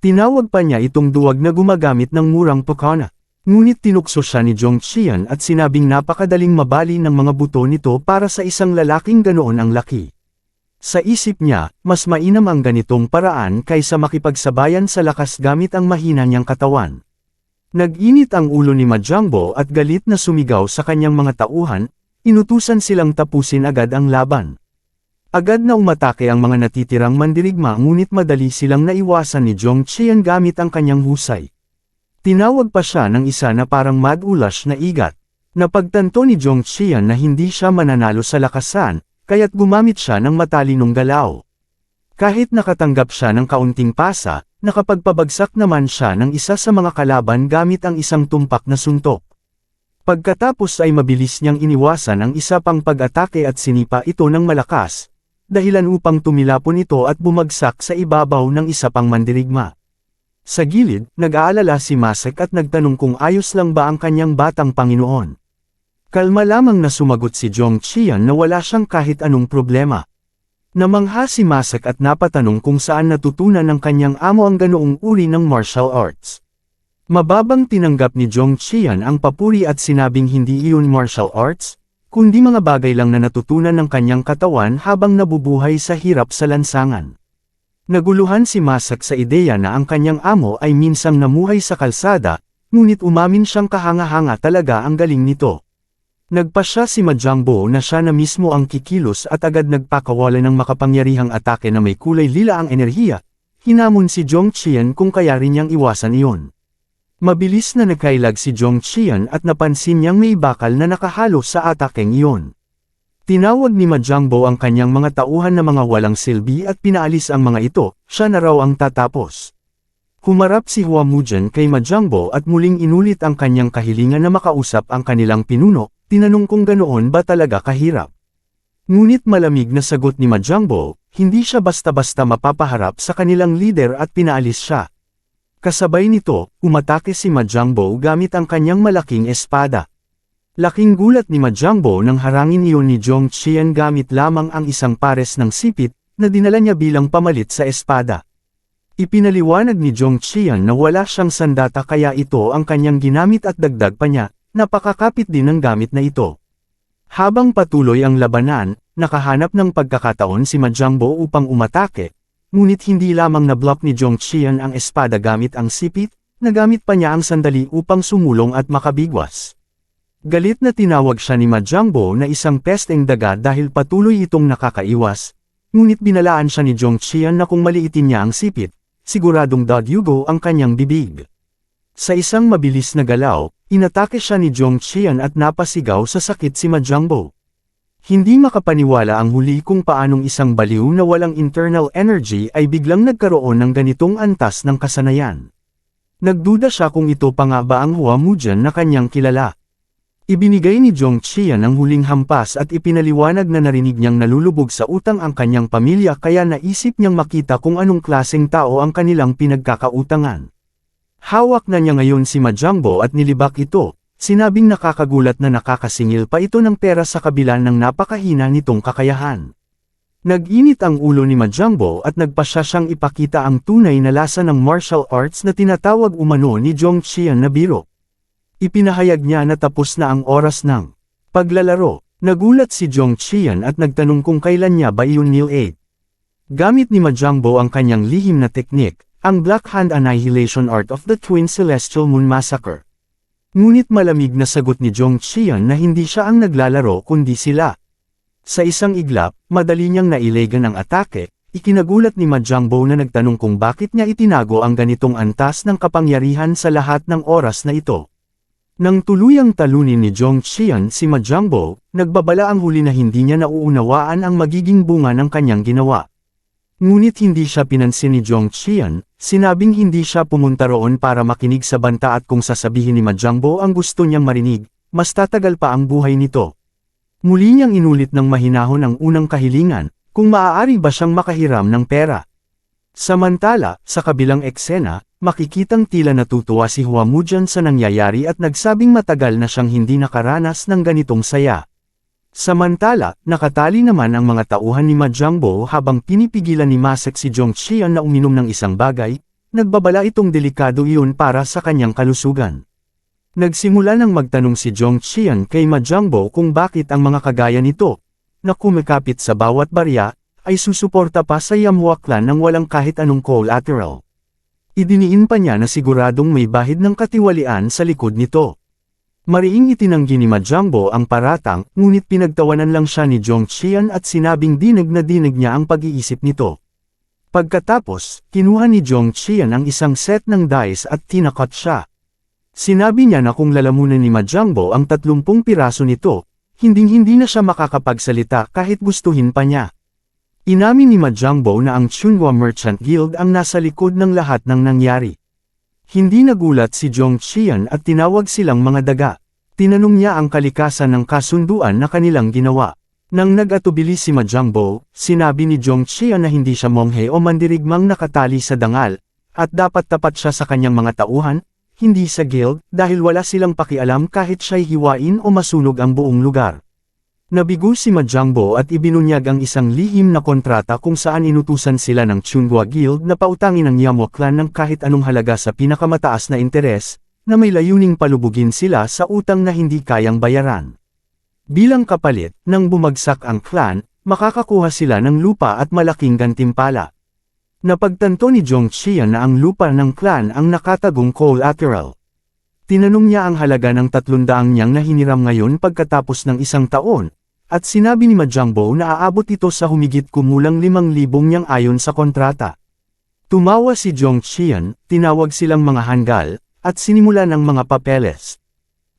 Tinawag pa niya itong duwag na gumagamit ng murang pagkana. Ngunit tinukso siya ni Zhong Qian at sinabing napakadaling mabali ng mga buto nito para sa isang lalaking ganoon ang laki. Sa isip niya, mas mainam ang ganitong paraan kaysa makipagsabayan sa lakas gamit ang mahina niyang katawan. Nag-init ang ulo ni Majangbo at galit na sumigaw sa kanyang mga tauhan, inutusan silang tapusin agad ang laban. Agad na umatake ang mga natitirang mandirigma ngunit madali silang naiwasan ni Zhong Qian gamit ang kanyang husay. Tinawag pa siya ng isa na parang mad-ulash na igat. Napagtanto ni Zhong Qian na hindi siya mananalo sa lakasan, kaya't gumamit siya ng matalinong galaw. Kahit nakatanggap siya ng kaunting pasa, nakapagpabagsak naman siya ng isa sa mga kalaban gamit ang isang tumpak na suntok. Pagkatapos ay mabilis niyang iniwasan ang isa pang pag-atake at sinipa ito ng malakas, dahilan upang tumilapon ito at bumagsak sa ibabaw ng isa pang mandirigma. Sa gilid, nag-aalala si Masek at nagtanong kung ayos lang ba ang kanyang batang Panginoon. Kalma lamang na sumagot si Zhong Qian na wala siyang kahit anong problema. Namangha si Masek at napatanong kung saan natutunan ng kanyang amo ang ganoong uri ng martial arts. Mababang tinanggap ni Zhong Qian ang papuri at sinabing hindi iyon martial arts, kundi mga bagay lang na natutunan ng kanyang katawan habang nabubuhay sa hirap sa lansangan. Naguluhan si Masek sa ideya na ang kanyang amo ay minsang namuhay sa kalsada, ngunit umamin siyang kahanga-hanga talaga ang galing nito. Nagpasya si Majangbo na siya na mismo ang kikilos at agad nagpakawala ng makapangyarihang atake na may kulay lila ang enerhiya, hinamon si Zhong Qian kung kaya rin niyang iwasan iyon. Mabilis na nagkailag si Zhong Qian at napansin niyang may bakal na nakahalo sa atakeng iyon. Tinawag ni Majangbo ang kanyang mga tauhan na mga walang silbi at pinaalis ang mga ito, siya na raw ang tatapos. Humarap si Huamujan kay Majangbo at muling inulit ang kanyang kahilingan na makausap ang kanilang pinuno, tinanong kung ganoon ba talaga kahirap. Ngunit malamig na sagot ni Majangbo, hindi siya basta-basta mapapaharap sa kanilang lider at pinaalis siya. Kasabay nito, umatake si Majangbo gamit ang kanyang malaking espada. Laking gulat ni Majangbo nang harangin iyon ni Zhong Qian gamit lamang ang isang pares ng sipit, na dinala niya bilang pamalit sa espada. Ipinaliwanag ni Zhong Qian na wala siyang sandata kaya ito ang kanyang ginamit at dagdag pa niya, napakakapit din ng gamit na ito. Habang patuloy ang labanan, nakahanap ng pagkakataon si Majangbo upang umatake, ngunit hindi lamang na-block ni Zhong Qian ang espada gamit ang sipit, nagamit pa niya ang sandali upang sumulong at makabigwas. Galit na tinawag siya ni Majangbo na isang pesteng daga dahil patuloy itong nakakaiwas, ngunit binalaan siya ni Zhong Qian na kung maliitin niya ang sipit, siguradong dadyugo ang kanyang bibig. Sa isang mabilis na galaw, inatake siya ni Zhong Qian at napasigaw sa sakit si Majangbo. Hindi makapaniwala ang huli kung paanong isang baliw na walang internal energy ay biglang nagkaroon ng ganitong antas ng kasanayan. Nagduda siya kung ito pa nga ba ang Huamujan na kanyang kilala. Ibinigay ni Jong Qian ang huling hampas at ipinaliwanag na narinig niyang nalulubog sa utang ang kanyang pamilya kaya naisip niyang makita kung anong klaseng tao ang kanilang pinagkakautangan. Hawak na niya ngayon si Ma Jiangbo at nilibak ito, sinabing nakakagulat na nakakasingil pa ito ng pera sa kabila ng napakahina nitong kakayahan. Nag-init ang ulo ni Ma Jiangbo at nagpasya siyang ipakita ang tunay na lasa ng martial arts na tinatawag umano ni Jong Qian na biro. Ipinahayag niya na tapos na ang oras ng paglalaro. Nagulat si Jong Qian at nagtanong kung kailan niya ba iyon nil-8. Gamit ni Ma Jiangbo ang kanyang lihim na teknik, ang Black Hand Annihilation Art of the Twin Celestial Moon Massacre. Ngunit malamig na sagot ni Jong Qian na hindi siya ang naglalaro kundi sila. Sa isang iglap, madali niyang nailegan ang atake, ikinagulat ni Ma Jiangbo na nagtanong kung bakit niya itinago ang ganitong antas ng kapangyarihan sa lahat ng oras na ito. Nang tuluyang talunin ni Jong Qian si Ma Jiangbo, nagbabala ang huli na hindi niya nauunawaan ang magiging bunga ng kanyang ginawa. Ngunit hindi siya pinansin ni Jong Qian, sinabing hindi siya pumunta roon para makinig sa banta at kung sasabihin ni Ma Jiangbo ang gusto niyang marinig, mas tatagal pa ang buhay nito. Muli niyang inulit ng mahinahon ang unang kahilingan, kung maaari ba siyang makahiram ng pera. Samantala, sa kabilang eksena, makikitang tila natutuwa si Hua Mujian sa nangyayari at nagsabing matagal na siyang hindi nakaranas ng ganitong saya. Samantala, nakatali naman ang mga tauhan ni Ma Jiangbo habang pinipigilan ni Masek si Jong Qian na uminom ng isang bagay, nagbabala itong delikado iyon para sa kanyang kalusugan. Nagsimula nang magtanong si Jong Qian kay Ma Jiangbo kung bakit ang mga kagaya nito, na kumikapit sa bawat barya, ay susuporta pa sa Yamhua clan nang walang kahit anong collateral. Idiniin pa niya na siguradong may bahid ng katiwalian sa likod nito. Mariing itinanggi ni Ma Jiangbo ang paratang, ngunit pinagtawanan lang siya ni Jong Qian at sinabing dinig na dinig niya ang pag-iisip nito. Pagkatapos, kinuha ni Jong Qian ang isang set ng dice at tinakot siya. Sinabi niya na kung lalamunan ni Ma Jiangbo ang 30 piraso nito, hinding-hindi na siya makakapagsalita kahit gustuhin pa niya. Inamin ni Ma Jiangbo na ang Chunhua Merchant Guild ang nasa likod ng lahat ng nangyari. Hindi nagulat si Jong Qian at tinawag silang mga daga. Tinanong niya ang kalikasan ng kasunduan na kanilang ginawa. Nang nag-atubili si Ma Jiangbo, sinabi ni Jong Qian na hindi siya monghe o mandirigmang nakatali sa dangal, at dapat tapat siya sa kanyang mga tauhan, hindi sa guild, dahil wala silang pakialam kahit siya'y hiwain o masunog ang buong lugar. Nabigo si Ma Jiangbo at ibinunyag ang isang lihim na kontrata kung saan inutusan sila ng Chunhua Guild na pautangin ang Yamhua clan ng kahit anong halaga sa pinakamataas na interes, na may layuning palubugin sila sa utang na hindi kayang bayaran. Bilang kapalit, nang bumagsak ang clan, makakakuha sila ng lupa at malaking gantimpala. Napagtanto ni Jong Qian na ang lupa ng clan ang nakatagong collateral. Tinanong niya ang halaga ng 300 niyang nahiniram ngayon pagkatapos ng isang taon, at sinabi ni Ma Jiangbo na aabot ito sa humigit kumulang 5,000 niyang ayon sa kontrata. Tumawa si Jong Qian, tinawag silang mga hanggal, at sinimula ng mga papeles.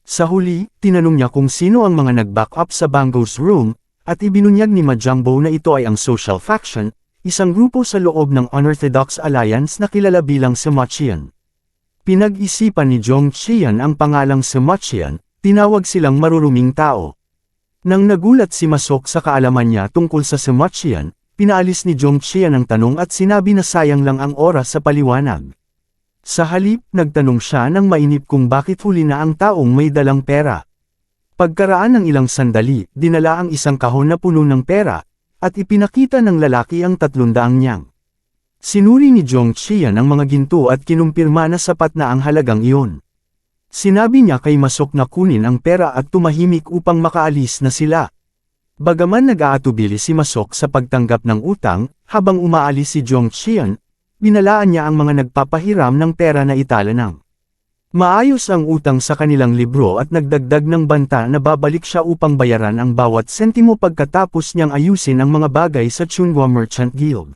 Sa huli, tinanong niya kung sino ang mga nag-back up sa Bango's room, at ibinunyag ni Ma Jiangbo na ito ay ang Social Faction, isang grupo sa loob ng Unorthodox Alliance na kilala bilang Sima-Qian. Pinag-isipan ni Jong Qian ang pangalang Sima-Qian, tinawag silang maruruming tao. Nang nagulat si Masok sa kaalaman niya tungkol sa Sima-Qian, pinaalis ni Jong Qian ang tanong at sinabi na sayang lang ang oras sa paliwanag. Sa halip, nagtanong siya ng mainip kung bakit huli na ang taong may dalang pera. Pagkaraan ng ilang sandali, dinala ang isang kahon na puno ng pera, at ipinakita ng lalaki ang 300 niyang. Sinuri ni Jong Qian ang mga ginto at kinumpirma na sapat na ang halagang iyon. Sinabi niya kay Masok na kunin ang pera at tumahimik upang makaalis na sila. Bagaman nag-aatubili si Masok sa pagtanggap ng utang, habang umaalis si Jong Qian, binalaan niya ang mga nagpapahiram ng pera na itala ng maayos ang utang sa kanilang libro at nagdagdag ng banta na babalik siya upang bayaran ang bawat sentimo pagkatapos niyang ayusin ang mga bagay sa Chunhua Merchant Guild.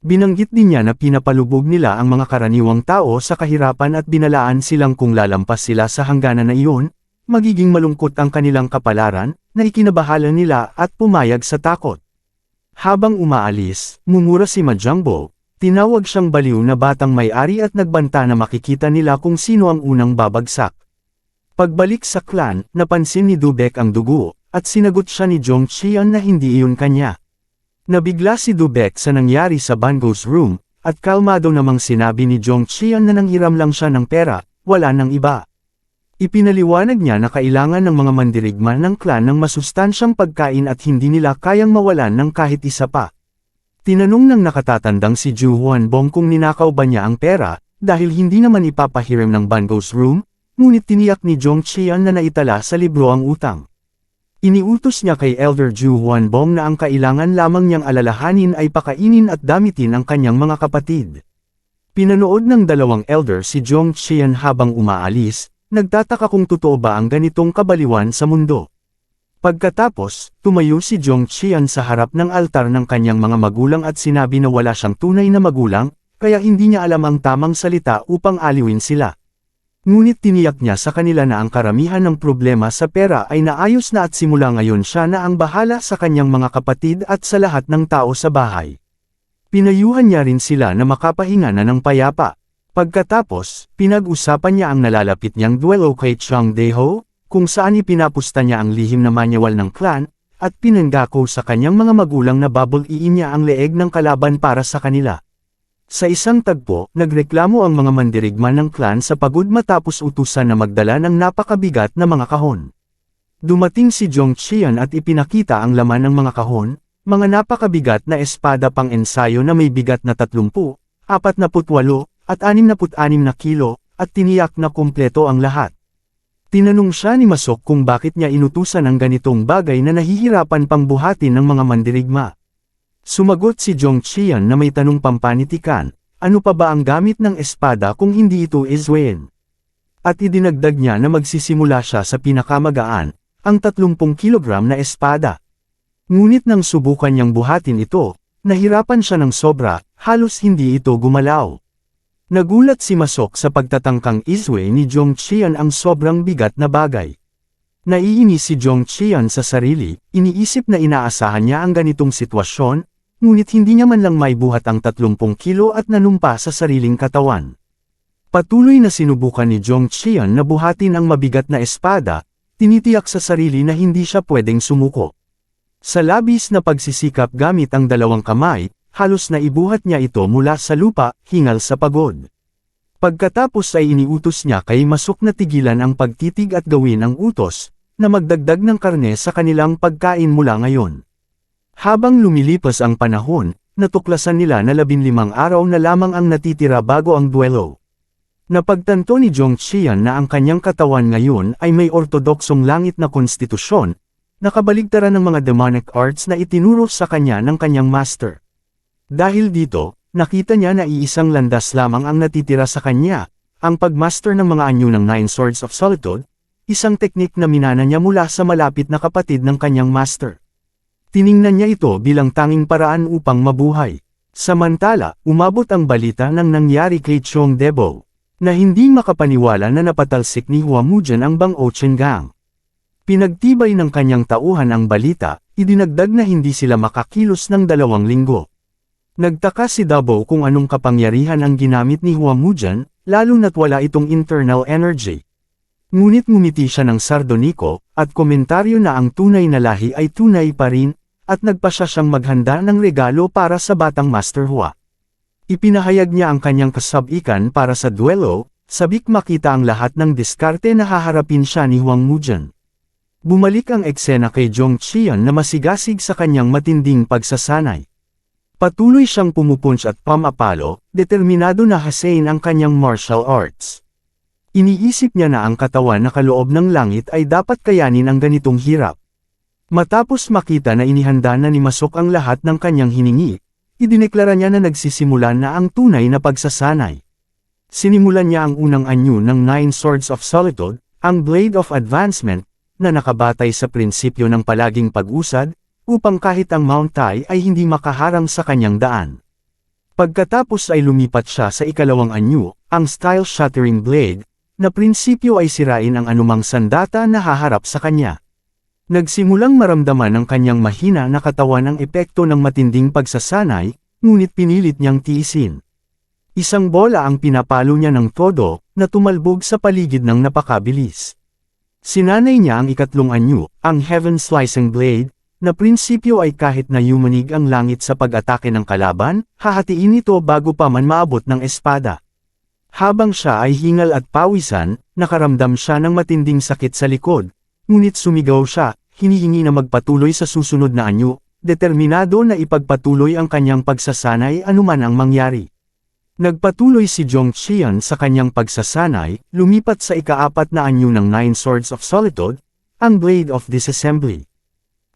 Binanggit din niya na pinapalubog nila ang mga karaniwang tao sa kahirapan at binalaan silang kung lalampas sila sa hangganan na iyon, magiging malungkot ang kanilang kapalaran, na ikinabahala nila at pumayag sa takot. Habang umaalis, mumura si Ma Jiangbo, tinawag siyang baliw na batang may-ari at nagbanta na makikita nila kung sino ang unang babagsak. Pagbalik sa clan, napansin ni Dubek ang dugo, at sinagot siya ni Jong Chian na hindi iyon kanya. Nabigla si Dubek sa nangyari sa Bango's room, at kalmado namang sinabi ni Jong Chian na nanghiram lang siya ng pera, wala nang iba. Ipinaliwanag niya na kailangan ng mga mandirigma ng clan ng masustansyang pagkain at hindi nila kayang mawalan ng kahit isa pa. Tinanong ng nakatatandang si Ju Huanbong kung ninakaw ba niya ang pera, dahil hindi naman ipapahiram ng Bango's room, ngunit tiniyak ni Jong Chian na naitala sa libro ang utang. Iniutos niya kay Elder Ju Huanbong na ang kailangan lamang niyang alalahanin ay pakainin at damitin ang kanyang mga kapatid. Pinanood ng dalawang elder si Jong Chian habang umaalis, nagtataka kung totoo ba ang ganitong kabaliwan sa mundo. Pagkatapos, tumayo si Jong Chian sa harap ng altar ng kanyang mga magulang at sinabi na wala siyang tunay na magulang, kaya hindi niya alam ang tamang salita upang aliwin sila. Ngunit tiniyak niya sa kanila na ang karamihan ng problema sa pera ay naayos na at simula ngayon siya na ang bahala sa kanyang mga kapatid at sa lahat ng tao sa bahay. Pinayuhan niya rin sila na makapahinga na ng payapa. Pagkatapos, pinag-usapan niya ang nalalapit niyang duelo kay Chang Daeho, kung saan ipinapusta niya ang lihim na manual ng clan, at pinanggako sa kanyang mga magulang na babul-iin niya ang leeg ng kalaban para sa kanila. Sa isang tagpo, nagreklamo ang mga mandirigma ng clan sa pagod matapos utusan na magdala ng napakabigat na mga kahon. Dumating si Jong Chian at ipinakita ang laman ng mga kahon, mga napakabigat na espada pang ensayo na may bigat na 30, 48, at 66 na kilo, at tiniyak na kumpleto ang lahat. Tinanong siya ni Masok kung bakit niya inutusan ang ganitong bagay na nahihirapan pang buhatin ng mga mandirigma. Sumagot si Jong Chian na may tanong pampanitikan, ano pa ba ang gamit ng espada kung hindi ito Izwen? At idinagdag niya na magsisimula siya sa pinakamagaan, ang 30 kilogram na espada. Ngunit nang subukan niyang buhatin ito, nahirapan siya ng sobra, halos hindi ito gumalaw. Nagulat si Masok sa pagtatangkang Izwe ni Jong Chian ang sobrang bigat na bagay. Naiinis si Jong Chian sa sarili, iniisip na inaasahan niya ang ganitong sitwasyon, ngunit hindi niya man lang maibuhat ang 30 kilo at nanumpa sa sariling katawan. Patuloy na sinubukan ni Jong Chian na buhatin ang mabigat na espada, tinitiyak sa sarili na hindi siya pwedeng sumuko. Sa labis na pagsisikap gamit ang dalawang kamay, halos na ibuhat niya ito mula sa lupa, hingal sa pagod. Pagkatapos ay iniutos niya kay Masok na tigilan ang pagtitig at gawin ang utos, na magdagdag ng karne sa kanilang pagkain mula ngayon. Habang lumilipas ang panahon, natuklasan nila na 15 araw na lamang ang natitira bago ang duelo. Napagtanto ni Jong Chian na ang kanyang katawan ngayon ay may ortodoksong langit na konstitusyon, nakabaligtaran ng mga demonic arts na itinuro sa kanya ng kanyang master. Dahil dito, nakita niya na iisang landas lamang ang natitira sa kanya, ang pagmaster ng mga anyo ng 9 Swords of Solitude, isang teknik na minana niya mula sa malapit na kapatid ng kanyang master. Tiningnan niya ito bilang tanging paraan upang mabuhay. Samantala, umabot ang balita ng nangyari kay Chong Debo, na hindi makapaniwala na napatalsik ni Hua Mujian ang Bang Ochen Gang. Pinagtibay ng kanyang tauhan ang balita, idinagdag na hindi sila makakilos ng 2 linggo. Nagtaka si Dabo kung anong kapangyarihan ang ginamit ni Hua Mujian, lalo na't wala itong internal energy. Ngunit ngumiti siya ng sardoniko, at komentaryo na ang tunay na lahi ay tunay pa rin, at nagpasya siyang maghanda ng regalo para sa batang Master Hua. Ipinahayag niya ang kanyang kasabikan para sa duelo, sabik makita ang lahat ng diskarte na haharapin siya ni Huang Mujian. Bumalik ang eksena kay Jong Chian na masigasig sa kanyang matinding pagsasanay. Patuloy siyang pumupunch at pamapalo, determinado na hasain ang kanyang martial arts. Iniisip niya na ang katawan na kaloob ng langit ay dapat kayanin ang ganitong hirap. Matapos makita na inihanda na ni Masok ang lahat ng kanyang hiningi, idineklara niya na nagsisimula na ang tunay na pagsasanay. Sinimulan niya ang unang anyo ng 9 Swords of Solitude, ang Blade of Advancement, na nakabatay sa prinsipyo ng palaging pag-usad, upang kahit ang Mount Tai ay hindi makaharang sa kanyang daan. Pagkatapos ay lumipat siya sa ikalawang anyo, ang Style Shattering Blade, na prinsipyo ay sirain ang anumang sandata na haharap sa kanya. Nagsimulang maramdaman ng kanyang mahina na katawan ang epekto ng matinding pagsasanay, ngunit pinilit niyang tiisin. Isang bola ang pinapalo niya ng todo, na tumalbog sa paligid ng napakabilis. Sinanay niya ang ikatlong anyo, ang Heaven Slicing Blade, na prinsipyo ay kahit na yumanig ang langit sa pag-atake ng kalaban, hahatiin ito bago pa man maabot ng espada. Habang siya ay hingal at pawisan, nakaramdam siya ng matinding sakit sa likod, ngunit sumigaw siya, hinihingi na magpatuloy sa susunod na anyo, determinado na ipagpatuloy ang kanyang pagsasanay anuman ang mangyari. Nagpatuloy si Zhong Qian sa kanyang pagsasanay, lumipat sa ika-4 na anyo ng Nine Swords of Solitude, ang Blade of Disassembly.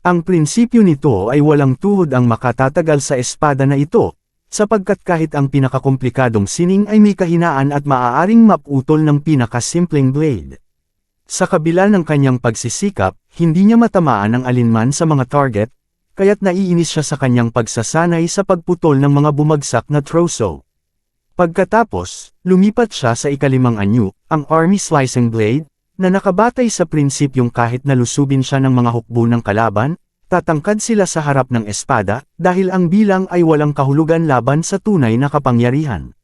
Ang prinsipyo nito ay walang tuhod ang makatatagal sa espada na ito, sapagkat kahit ang pinakakomplikadong sining ay may kahinaan at maaaring maputol ng pinakasimpleng blade. Sa kabila ng kanyang pagsisikap, hindi niya matamaan ang alinman sa mga target, kaya't naiinis siya sa kanyang pagsasanay sa pagputol ng mga bumagsak na troso. Pagkatapos, lumipat siya sa ika-5 anyo, ang Army Slicing Blade, na nakabatay sa prinsipyong kahit nalusubin siya ng mga hukbo ng kalaban, tatangkad sila sa harap ng espada, dahil ang bilang ay walang kahulugan laban sa tunay na kapangyarihan.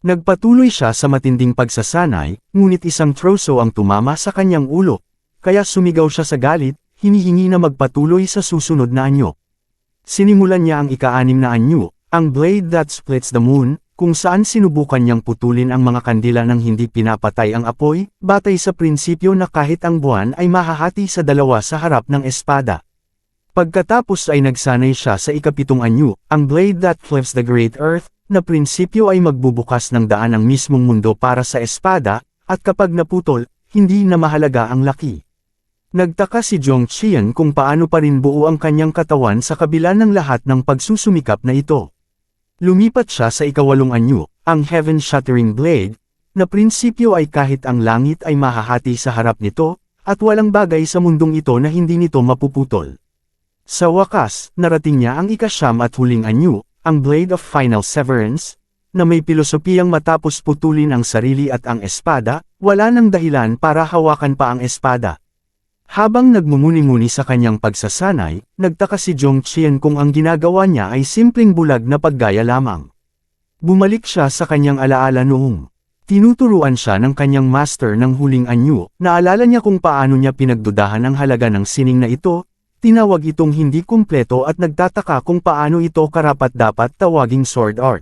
Nagpatuloy siya sa matinding pagsasanay, ngunit isang troso ang tumama sa kanyang ulo, kaya sumigaw siya sa galit, hinihingi na magpatuloy sa susunod na anyo. Sinimulan niya ang ika-6 na anyo, ang Blade That Splits the Moon, kung saan sinubukan niyang putulin ang mga kandila ng hindi pinapatay ang apoy, batay sa prinsipyo na kahit ang buwan ay mahahati sa dalawa sa harap ng espada. Pagkatapos ay nagsanay siya sa ika-7 anyo, ang Blade That Flips the Great Earth, na prinsipyo ay magbubukas ng daan ang mismong mundo para sa espada, at kapag naputol, hindi na mahalaga ang laki. Nagtaka si Zhong Qian kung paano pa rin buo ang kanyang katawan sa kabila ng lahat ng pagsusumikap na ito. Lumipat siya sa ika-8 anyo, ang Heaven Shattering Blade, na prinsipyo ay kahit ang langit ay mahahati sa harap nito, at walang bagay sa mundong ito na hindi nito mapuputol. Sa wakas, narating niya ang ika-9 at huling anyo, ang Blade of Final Severance, na may pilosopiyang matapos putulin ang sarili at ang espada, wala nang dahilan para hawakan pa ang espada. Habang nagmumuni-muni sa kanyang pagsasanay, nagtaka si Zhong Qian kung ang ginagawa niya ay simpleng bulag na paggaya lamang. Bumalik siya sa kanyang alaala noong tinuturuan siya ng kanyang master ng huling anyo, naalala niya kung paano niya pinagdudahan ang halaga ng sining na ito, tinawag itong hindi kumpleto at nagtataka kung paano ito karapat-dapat tawaging sword art.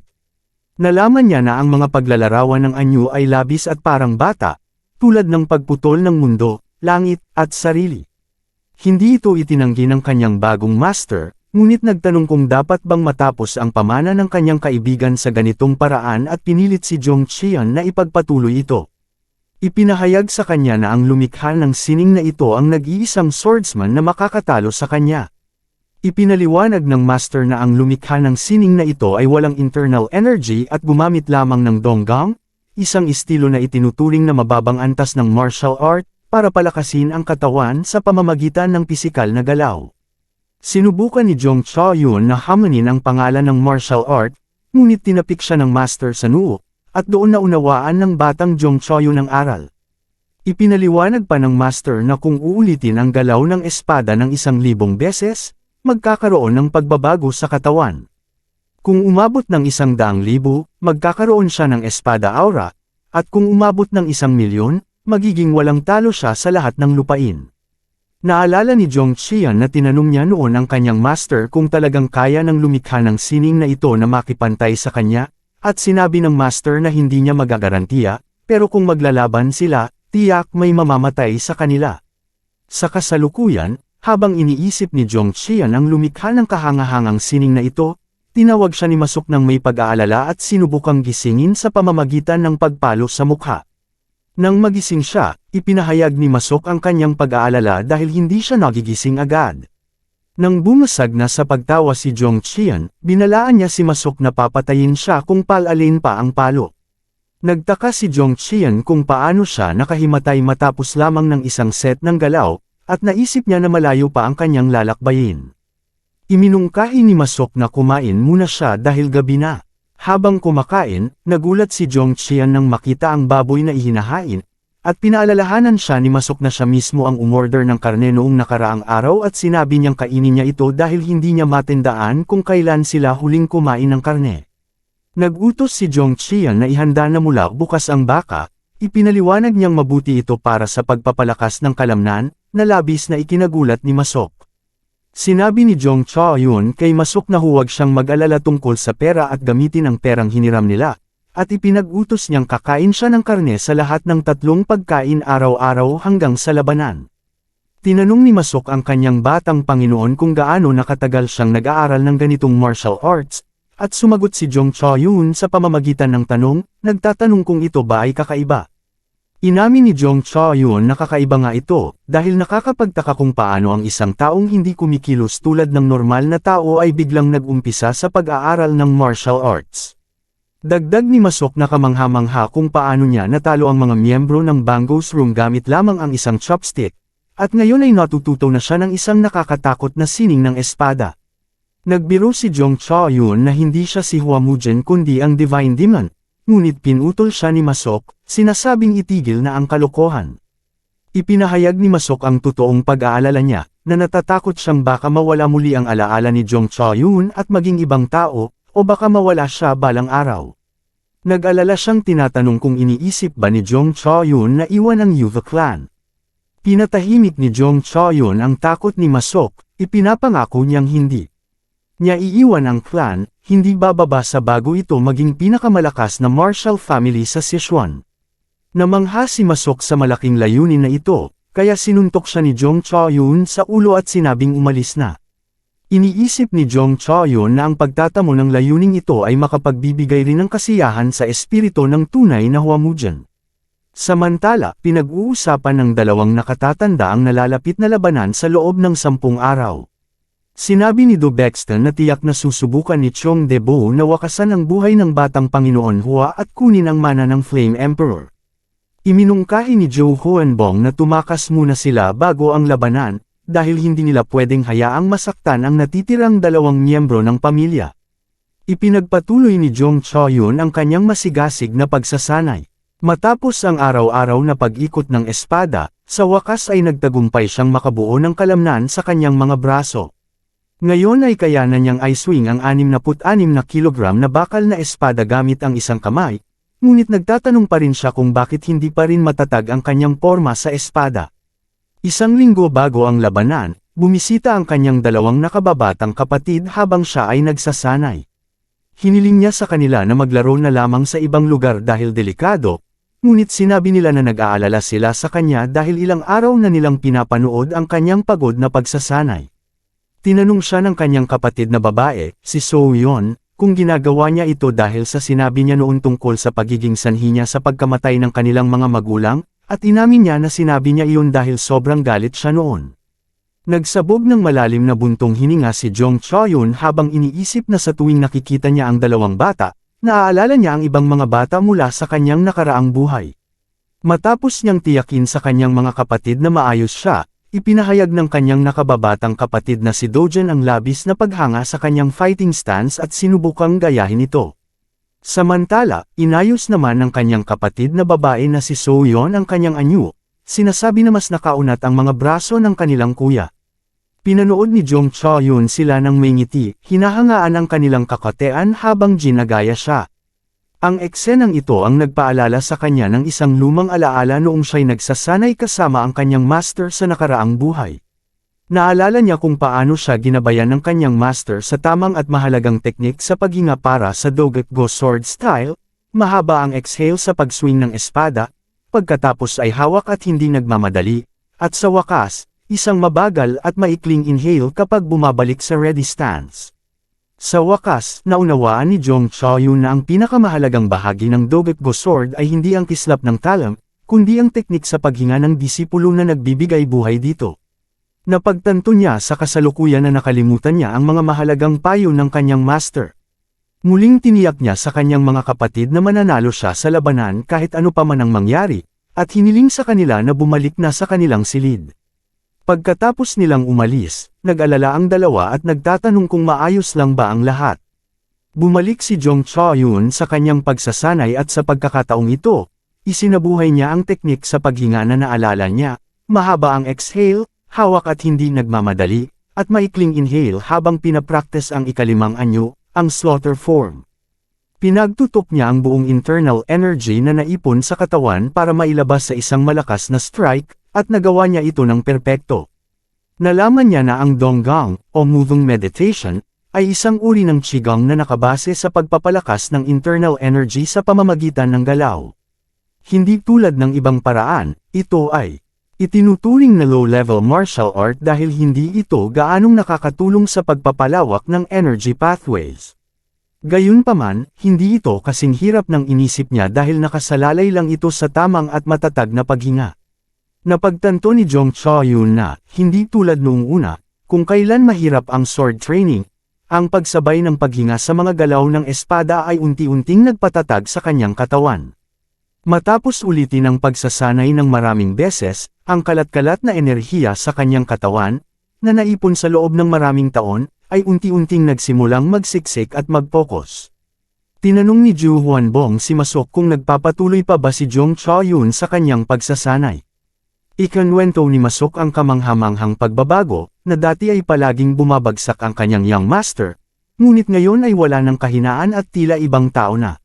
Nalaman niya na ang mga paglalarawan ng anyo ay labis at parang bata, tulad ng pagputol ng mundo, langit, at sarili. Hindi ito itinanggi ng kanyang bagong master, ngunit nagtanong kung dapat bang matapos ang pamana ng kanyang kaibigan sa ganitong paraan at pinilit si Zhong Qian na ipagpatuloy ito. Ipinahayag sa kanya na ang lumikha ng sining na ito ang nag-iisang swordsman na makakatalo sa kanya. Ipinaliwanag ng master na ang lumikha ng sining na ito ay walang internal energy at gumamit lamang ng donggang, isang estilo na itinuturing na mababang antas ng martial art, para palakasin ang katawan sa pamamagitan ng pisikal na galaw. Sinubukan ni Zhong Qian na hamanin ang pangalan ng martial art, ngunit tinapik siya ng master sa noo, at doon naunawaan ng batang Zhong Qian ang aral. Ipinaliwanag pa ng master na kung uulitin ang galaw ng espada ng 1,000 beses, magkakaroon ng pagbabago sa katawan. Kung umabot ng 100,000, magkakaroon siya ng espada aura, at kung umabot ng 1,000,000, magiging walang talo siya sa lahat ng lupain. Naalala ni Zhong Qian na tinanong niya noon ang kanyang master kung talagang kaya ng lumikha ng sining na ito na makipantay sa kanya, at sinabi ng master na hindi niya magagarantiya, pero kung maglalaban sila, tiyak may mamamatay sa kanila. Sa kasalukuyan, habang iniisip ni Zhong Qian ang lumikha ng kahangahangang sining na ito, tinawag siya ni Masok ng may pag-aalala at sinubukang gisingin sa pamamagitan ng pagpalo sa mukha. Nang magising siya, ipinahayag ni Masok ang kanyang pag-aalala dahil hindi siya nagigising agad. Nang bumasag na sa pagtawa si Zhong Qian, binalaan niya si Masok na papatayin siya kung palalin pa ang palo. Nagtaka si Zhong Qian kung paano siya nakahimatay matapos lamang ng isang set ng galaw, at naisip niya na malayo pa ang kanyang lalakbayin. Iminungkahi ni Masok na kumain muna siya dahil gabi na. Habang kumakain, nagulat si Zhong Qian nang makita ang baboy na ihinahain, at pinaalalahanan siya ni Masok na siya mismo ang umorder ng karne noong nakaraang araw at sinabi niyang kainin niya ito dahil hindi niya matandaan kung kailan sila huling kumain ng karne. Nagutos si Zhong Qian na ihanda na mula bukas ang baka, Ipinaliwanag niyang mabuti ito para sa pagpapalakas ng kalamnan, na labis na ikinagulat ni Masok. Sinabi ni Jong Chaoyun kay Masok na huwag siyang mag-alala tungkol sa pera at gamitin ang perang hiniram nila, at ipinag-utos niyang kakain siya ng karne sa lahat ng 3 pagkain araw-araw hanggang sa labanan. Tinanong ni Masok ang kanyang batang Panginoon kung gaano nakatagal siyang nag-aaral ng ganitong martial arts, at sumagot si Jong Chaoyun sa pamamagitan ng tanong, nagtatanong kung ito ba ay kakaiba. Inamin ni Jong Chaoyun na kakaiba nga ito, dahil nakakapagtaka kung paano ang isang taong hindi kumikilos tulad ng normal na tao ay biglang nag-umpisa sa pag-aaral ng martial arts. Dagdag ni Masok na kamangha-mangha kung paano niya natalo ang mga miyembro ng Bango's Room gamit lamang ang isang chopstick, at ngayon ay natututo na siya ng isang nakakatakot na sining ng espada. Nagbiro si Jong Chaoyun na hindi siya si Huamujen kundi ang Divine Demon, ngunit pinutol siya ni Masok, sinasabing itigil na ang kalokohan. Ipinahayag ni Masok ang totoong pag-aalala niya, na natatakot siyang baka mawala muli ang alaala ni Jong Chaoyun at maging ibang tao, o baka mawala siya balang araw. Nag-alala siyang tinatanong kung iniisip ba ni Jong Chaoyun na iwan ang Yuva clan. Pinatahimik ni Jong Chaoyun ang takot ni Masok, ipinapangako niyang hindi niya iiwan ang clan, hindi bababa sa bago ito maging pinakamalakas na martial family sa Sichuan. Namangha si Masok sa malaking layunin na ito, kaya sinuntok siya ni Jong Chaoyun sa ulo at sinabing umalis na. Iniisip ni Jong Chaoyun na ang pagtatamo ng layuning ito ay makapagbibigay rin ng kasiyahan sa espiritu ng tunay na Huamujen. Samantala, pinag-uusapan ng dalawang nakatatanda ang nalalapit na labanan sa loob ng 10 araw. Sinabi ni Do Bexton na tiyak na susubukan ni Chong Debo na wakasan ang buhay ng batang Panginoon Hua at kunin ang mana ng Flame Emperor. Iminungkahi ni Zhou Huanbong na tumakas muna sila bago ang labanan, dahil hindi nila pwedeng hayaang masaktan ang natitirang 2 miyembro ng pamilya. Ipinagpatuloy ni Jong Chaoyun ang kanyang masigasig na pagsasanay. Matapos ang araw-araw na pag-ikot ng espada, sa wakas ay nagtagumpay siyang makabuo ng kalamnan sa kanyang mga braso. Ngayon ay kayanan niyang i-swing ang 66 na kilogram na bakal na espada gamit ang isang kamay, ngunit nagtatanong pa rin siya kung bakit hindi pa rin matatag ang kanyang porma sa espada. 1 linggo bago ang labanan, bumisita ang kanyang 2 nakababatang kapatid habang siya ay nagsasanay. Hiniling niya sa kanila na maglaro na lamang sa ibang lugar dahil delikado, ngunit sinabi nila na nag-aalala sila sa kanya dahil ilang araw na nilang pinapanood ang kanyang pagod na pagsasanay. Tinanong siya ng kanyang kapatid na babae, si So-yeon, kung ginagawa niya ito dahil sa sinabi niya noon tungkol sa pagiging sanhi niya sa pagkamatay ng kanilang mga magulang, at inamin niya na sinabi niya iyon dahil sobrang galit siya noon. Nagsabog ng malalim na buntong hininga si Jong Chaoyun habang iniisip na sa tuwing nakikita niya ang 2 bata, naaalala niya ang ibang mga bata mula sa kanyang nakaraang buhay. Matapos niyang tiyakin sa kanyang mga kapatid na maayos siya, ipinahayag ng kanyang nakababatang kapatid na si Dojen ang labis na paghanga sa kanyang fighting stance at sinubukang gayahin ito. Samantala, inayos naman ng kanyang kapatid na babae na si So-yeon ang kanyang anyo, sinasabi na mas nakaunat ang mga braso ng kanilang kuya. Pinanood ni Jong Chaoyun sila ng may ngiti, hinahangaan ang kanilang kakatean habang ginagaya siya. Ang eksenang ito ang nagpaalala sa kanya ng isang lumang alaala noong siya'y nagsasanay kasama ang kanyang master sa nakaraang buhay. Naalala niya kung paano siya ginabayan ng kanyang master sa tamang at mahalagang teknik sa paghinga para sa Dogekgo sword style, mahaba ang exhale sa pagswing ng espada, pagkatapos ay hawak at hindi nagmamadali, at sa wakas, isang mabagal at maikling inhale kapag bumabalik sa ready stance. Sa wakas, naunawaan ni Jong Chaoyun na ang pinakamahalagang bahagi ng Dogekgo sword ay hindi ang kislap ng talam, kundi ang teknik sa paghinga ng disipulo na nagbibigay buhay dito. Napagtanto niya sa kasalukuyan na nakalimutan niya ang mga mahalagang payo ng kanyang master. Muling tiniyak niya sa kanyang mga kapatid na mananalo siya sa labanan kahit ano pa man ang mangyari, at hiniling sa kanila na bumalik na sa kanilang silid. Pagkatapos nilang umalis, nag-alala ang dalawa at nagtatanong kung maayos lang ba ang lahat. Bumalik si Jong Chaoyun sa kanyang pagsasanay at sa pagkakataong ito, isinabuhay niya ang teknik sa paghinga na naalala niya, mahaba ang exhale, hawak at hindi nagmamadali, at maikling inhale habang pinapractice ang ikalimang anyo, ang slaughter form. Pinagtutok niya ang buong internal energy na naipon sa katawan para mailabas sa isang malakas na strike, at nagawa niya ito ng perpekto. Nalaman niya na ang Donggang, o moving meditation, ay isang uri ng qigong na nakabase sa pagpapalakas ng internal energy sa pamamagitan ng galaw. Hindi tulad ng ibang paraan, ito ay itinuturing na low-level martial art dahil hindi ito gaanong nakakatulong sa pagpapalawak ng energy pathways. Gayunpaman, hindi ito kasing hirap ng inisip niya dahil nakasalalay lang ito sa tamang at matatag na paghinga. Napagtanto ni Jong Chao-yun na, hindi tulad noong una, kung kailan mahirap ang sword training, ang pagsabay ng paghinga sa mga galaw ng espada ay unti-unting nagpatatag sa kanyang katawan. Matapos ulitin ang pagsasanay ng maraming beses, ang kalat-kalat na enerhiya sa kanyang katawan, na naipon sa loob ng maraming taon, ay unti-unting nagsimulang magsiksik at mag-focus. Tinanong ni Ju Huanbong si Masok kung nagpapatuloy pa ba si Jong Chao-yun sa kanyang pagsasanay. Ikinwento ni Masok ang kamanghamanghang pagbabago, na dati ay palaging bumabagsak ang kanyang young master, ngunit ngayon ay wala ng kahinaan at tila ibang tao na.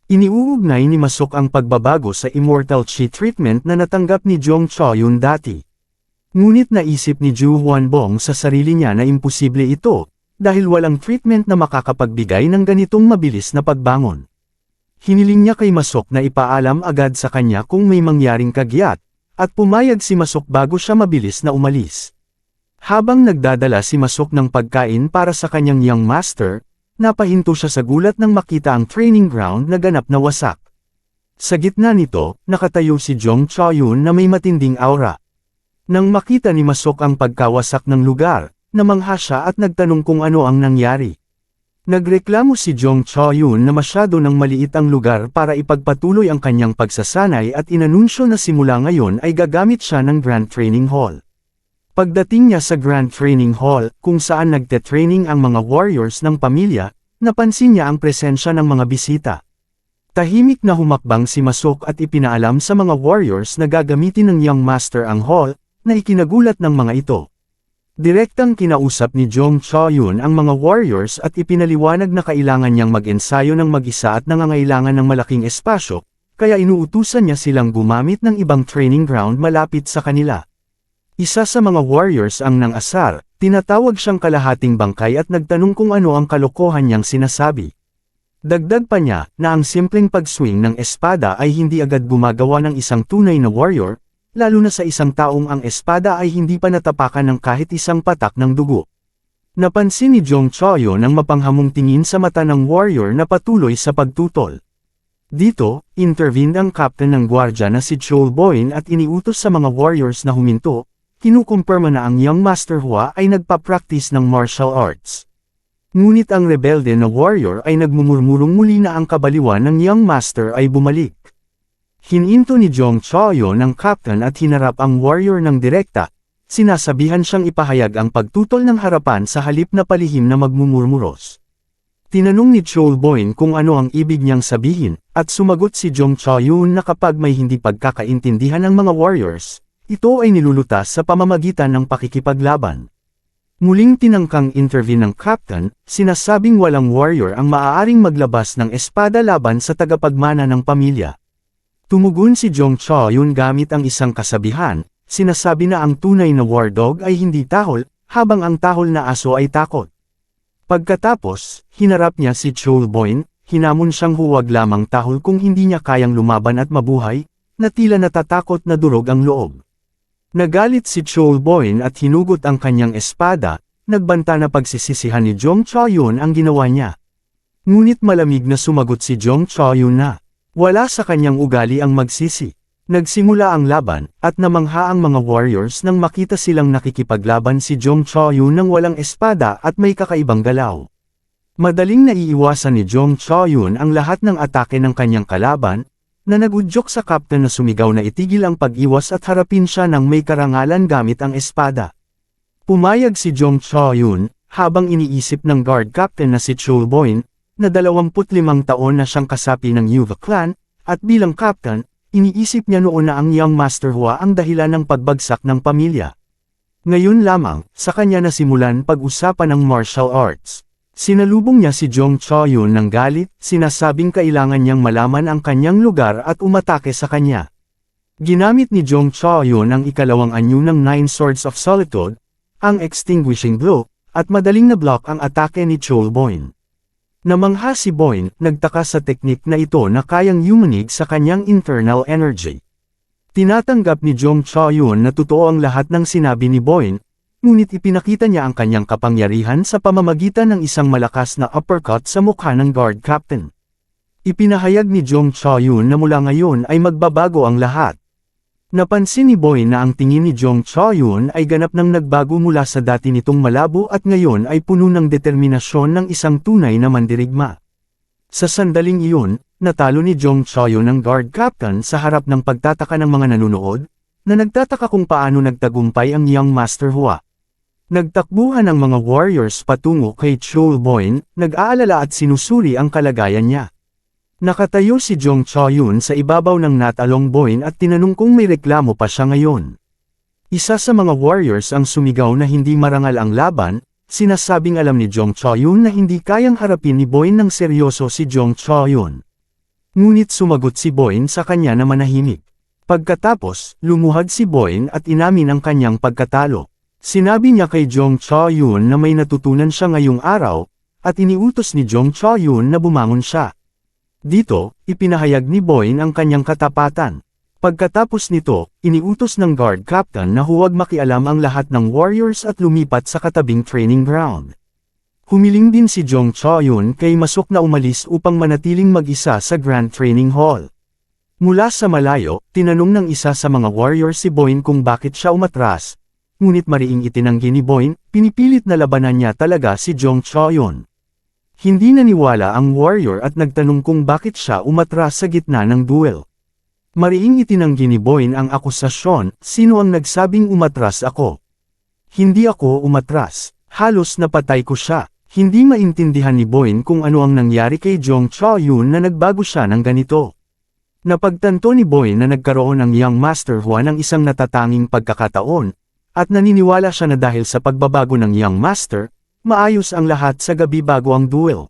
Iniuugnay ni Masok ang pagbabago sa immortal chi treatment na natanggap ni Jong Chao-yun dati. Ngunit naisip ni Ju Huanbong sa sarili niya na imposible ito, dahil walang treatment na makakapagbigay ng ganitong mabilis na pagbangon. Hiniling niya kay Masok na ipaalam agad sa kanya kung may mangyaring kagyat, at pumayag si Masok bago siya mabilis na umalis. Habang nagdadala si Masok ng pagkain para sa kanyang young master, napahinto siya sa gulat nang makita ang training ground na ganap na wasak. Sa gitna nito, nakatayo si Jong Chao-yun na may matinding aura. Nang makita ni Masok ang pagkawasak ng lugar, namangha siya at nagtanong kung ano ang nangyari. Nagreklamo si Jong Chao-yun na masyado nang maliit ang lugar para ipagpatuloy ang kanyang pagsasanay at inanunsyo na simula ngayon ay gagamit siya ng Grand Training Hall. Pagdating niya sa Grand Training Hall, kung saan nagte-training ang mga warriors ng pamilya, napansin niya ang presensya ng mga bisita. Tahimik na humakbang si Masok at ipinaalam sa mga warriors na gagamitin ng young master ang hall, na ikinagulat ng mga ito. Direktang kinausap ni Jong Chao-yun ang mga warriors at ipinaliwanag na kailangan niyang mag-ensayo ng mag-isa at nangangailangan ng malaking espasyo, kaya inuutusan niya silang gumamit ng ibang training ground malapit sa kanila. Isa sa mga warriors ang nang-asar, tinatawag siyang kalahating bangkay at nagtanong kung ano ang kalokohan niyang sinasabi. Dagdag pa niya, na ang simpleng pag-swing ng espada ay hindi agad gumagawa ng isang tunay na warrior, lalo na sa isang taong ang espada ay hindi pa natapakan ng kahit isang patak ng dugo. Napansin ni Jong Chao-yun ang mapanghamong tingin sa mata ng warrior na patuloy sa pagtutol. Dito, intervened ang captain ng gwardya na si Chol Boin at iniutos sa mga warriors na huminto, kinukumpirma na ang young master Hua ay nagpa-practice ng martial arts. Ngunit ang rebelde na warrior ay nagmumurmurong muli na ang kabaliwan ng young master ay bumalik. Hininto ni Jong Chao-yun ang captain at hinarap ang warrior ng direkta, sinasabihan siyang ipahayag ang pagtutol ng harapan sa halip na palihim na magmumurmuros. Tinanong ni Chol Boin kung ano ang ibig niyang sabihin, at sumagot si Jong Chao-yun na kapag may hindi pagkakaintindihan ng mga warriors, ito ay nilulutas sa pamamagitan ng pakikipaglaban. Muling tinangkang intervene ng captain, sinasabing walang warrior ang maaaring maglabas ng espada laban sa tagapagmana ng pamilya. Tumugon si Jong Chao-yun gamit ang isang kasabihan, sinasabi na ang tunay na war dog ay hindi tahol, habang ang tahol na aso ay takot. Pagkatapos, hinarap niya si Chol Boin, hinamon siyang huwag lamang tahol kung hindi niya kayang lumaban at mabuhay, na tila natatakot na durog ang loob. Nagalit si Chol Boin at hinugot ang kanyang espada, nagbanta na pagsisisihan ni Jong Chao-yun ang ginawa niya. Ngunit malamig na sumagot si Jong Chao-yun na, wala sa kanyang ugali ang magsisi. Nagsimula ang laban, at namangha ang mga warriors nang makita silang nakikipaglaban si Jong Chao-yun ng walang espada at may kakaibang galaw. Madaling naiiwasan ni Jong Chao-yun ang lahat ng atake ng kanyang kalaban, na nagudyok sa captain na sumigaw na itigil ang pag-iwas at harapin siya ng may karangalan gamit ang espada. Pumayag si Jong Chao-yun, habang iniisip ng guard captain na si Chol Boin, na 25 taon na siyang kasapi ng Yuva clan, at bilang captain, iniisip niya noon na ang young master Hua ang dahilan ng pagbagsak ng pamilya. Ngayon lamang, sa kanya nasimulan pag-usapan ng martial arts. Sinalubong niya si Jong Choo-yun ng galit, sinasabing kailangan niyang malaman ang kanyang lugar at umatake sa kanya. Ginamit ni Jong Choo-yun ang ikalawang anyo ng Nine Swords of Solitude, ang Extinguishing Blow, at madaling na-block ang atake ni Chol-boin. Namangha si Boin, nagtaka sa teknik na ito na kayang yumanig sa kanyang internal energy. Tinatanggap ni Jong Choo-yun na totoo ang lahat ng sinabi ni Boin, ngunit ipinakita niya ang kanyang kapangyarihan sa pamamagitan ng isang malakas na uppercut sa mukha ng guard captain. Ipinahayag ni Jong Choo-yun na mula ngayon ay magbabago ang lahat. Napansin ni Boin na ang tingin ni Jong Choo-yun ay ganap nang nagbago mula sa dati nitong malabo at ngayon ay puno ng determinasyon ng isang tunay na mandirigma. Sa sandaling iyon, natalo ni Jong Choo-yun ang guard captain sa harap ng pagtataka ng mga nanonood, na nagtataka kung paano nagtagumpay ang Young Master Hua. Nagtakbuhan ang mga warriors patungo kay Chol-boin, nag-aalala at sinusuri ang kalagayan niya. Nakatayo si Jong Choo-yun sa ibabaw ng natalong Boin at tinanong kung may reklamo pa siya ngayon. Isa sa mga warriors ang sumigaw na hindi marangal ang laban, sinasabing alam ni Jong Choo-yun na hindi kayang harapin ni Boin ng seryoso si Jong Choo-yun. Ngunit sumagot si Boin sa kanya na manahimik. Pagkatapos, lumuhad si Boin at inamin ang kanyang pagkatalo. Sinabi niya kay Jong Choo-yun na may natutunan siya ngayong araw, at iniutos ni Jong Choo-yun na bumangon siya. Dito, ipinahayag ni Boin ang kanyang katapatan. Pagkatapos nito, iniutos ng guard captain na huwag makialam ang lahat ng warriors at lumipat sa katabing training ground. Humiling din si Jong Choo-yun kay Masok na umalis upang manatiling mag-isa sa Grand Training Hall. Mula sa malayo, tinanong ng isa sa mga warriors si Boin kung bakit siya umatras, ngunit mariing itinanggi ni Boin, pinipilit na labanan niya talaga si Jong Choo-yun. Hindi naniwala ang warrior at nagtanong kung bakit siya umatras sa gitna ng duel. Mariing itinanggi ni Boin ang akusasyon, sino ang nagsabing umatras ako? Hindi ako umatras, halos napatay ko siya. Hindi maintindihan ni Boin kung ano ang nangyari kay Jong Choo-yun na nagbago siya ng ganito. Napagtanto ni Boin na nagkaroon ang Young Master Hua ng isang natatanging pagkakataon, at naniniwala siya na dahil sa pagbabago ng Young Master, maayos ang lahat sa gabi bago ang duel.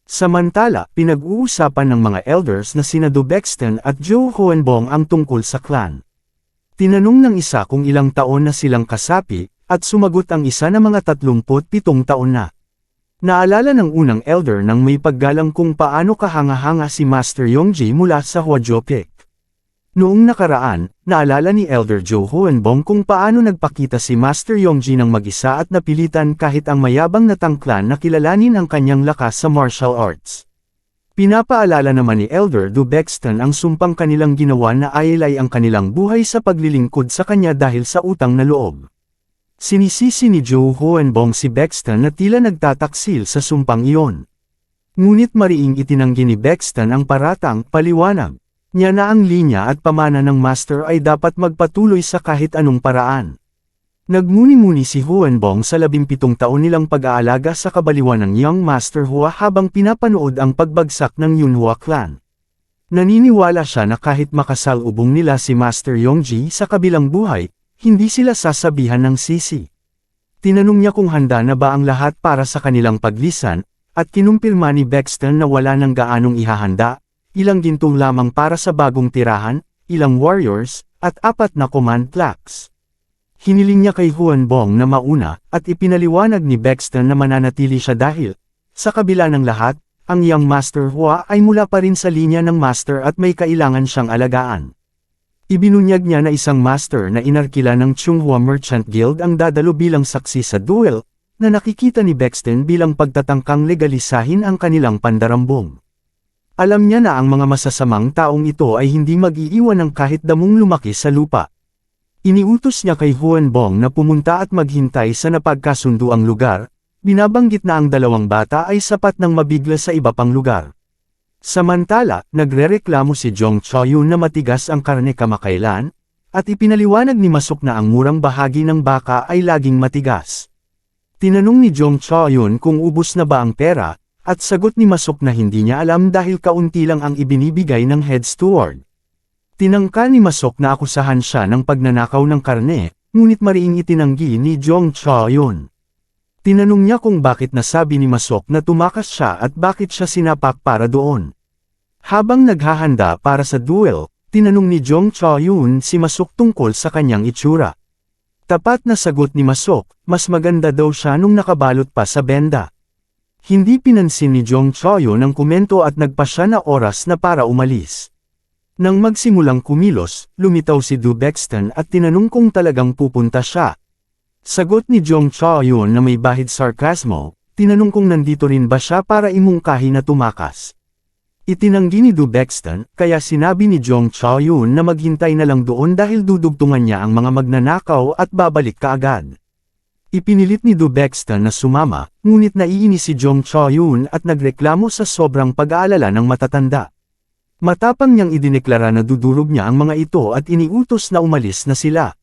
Samantala, pinag-uusapan ng mga elders na sina Du Bexton at Zhou Huanbong ang tungkol sa clan. Tinanong ng isa kung ilang taon na silang kasapi, at sumagot ang isa na mga 37 taon na. Naalala ng unang elder nang may paggalang kung paano kahanga-hanga si Master Yongji mula sa Huajo Peak. Noong nakaraan, naalala ni Elder Zhou Huanbong kung paano nagpakita si Master Yongji ng mag-isa at napilitan kahit ang mayabang na tangklan na kilalanin ang kanyang lakas sa martial arts. Pinapaalala naman ni Elder Du Bexton ang sumpang kanilang ginawa na ayelay ang kanilang buhay sa paglilingkod sa kanya dahil sa utang na loob. Sinisisi ni Zhou Huanbong si Bexton na tila nagtataksil sa sumpang iyon. Ngunit mariing itinanggi ni Bexton ang paratang paliwanag niya na ang linya at pamana ng master ay dapat magpatuloy sa kahit anong paraan. Nagmuni-muni si Huanbong sa 17 taon nilang pag-aalaga sa kabaliwan ng Young Master Hua habang pinapanood ang pagbagsak ng Yunhua clan. Naniniwala siya na kahit makasalubong nila si Master Yongji sa kabilang buhay, hindi sila sasabihan ng sisi. Tinanong niya kung handa na ba ang lahat para sa kanilang paglisan, at kinumpirma ni Bexton na wala nang gaanong ihahanda, ilang gintong lamang para sa bagong tirahan, ilang warriors, at 4 na command plaques. Hiniling niya kay Huanbong na mauna, at ipinaliwanag ni Bexton na mananatili siya dahil, sa kabila ng lahat, ang Young Master Hua ay mula pa rin sa linya ng master at may kailangan siyang alagaan. Ibinunyag niya na isang master na inarkila ng Chunghua Merchant Guild ang dadalo bilang saksi sa duel, na nakikita ni Bexton bilang pagtatangkang legalisahin ang kanilang pandarambong. Alam niya na ang mga masasamang taong ito ay hindi mag-iiwan ng kahit damong lumaki sa lupa. Iniutos niya kay Huanbong na pumunta at maghintay sa napagkasunduang lugar, binabanggit na ang 2 bata ay sapat ng mabigla sa iba pang lugar. Samantala, nagrereklamo si Jong Choo-yun na matigas ang karne kamakailan, at ipinaliwanag ni Masok na ang murang bahagi ng baka ay laging matigas. Tinanong ni Jong Choo-yun kung ubos na ba ang pera, at sagot ni Masok na hindi niya alam dahil kaunti lang ang ibinibigay ng head steward. Tinangka ni Masok na akusahan siya ng pagnanakaw ng karne, ngunit mariing itinanggi ni Jong Choo-yun. Tinanong niya kung bakit nasabi ni Masok na tumakas siya at bakit siya sinapak para doon. Habang naghahanda para sa duel, tinanong ni Jong Chao-yun si Masok tungkol sa kanyang itsura. Tapat na sagot ni Masok, mas maganda daw siya nung nakabalot pa sa benda. Hindi pinansin ni Jong Chao-yun ang komento at nagpa siya na oras na para umalis. Nang magsimulang kumilos, lumitaw si Du Bexton at tinanong kung talagang pupunta siya. Sagot ni Jong Chao-yun na may bahid sarkasmo, tinanong kung nandito rin ba siya para imungkahi na tumakas. Itinanggi ni Du Bexton, kaya sinabi ni Jong Chao-yun na maghintay na lang doon dahil dudugtungan niya ang mga magnanakaw at babalik kaagad. Ipinilit ni Du Bexton na sumama, ngunit naiinis si Jong Chao-yun at nagreklamo sa sobrang pag-aalala ng matatanda. Matapang niyang idineklara na dudurog niya ang mga ito at iniutos na umalis na sila.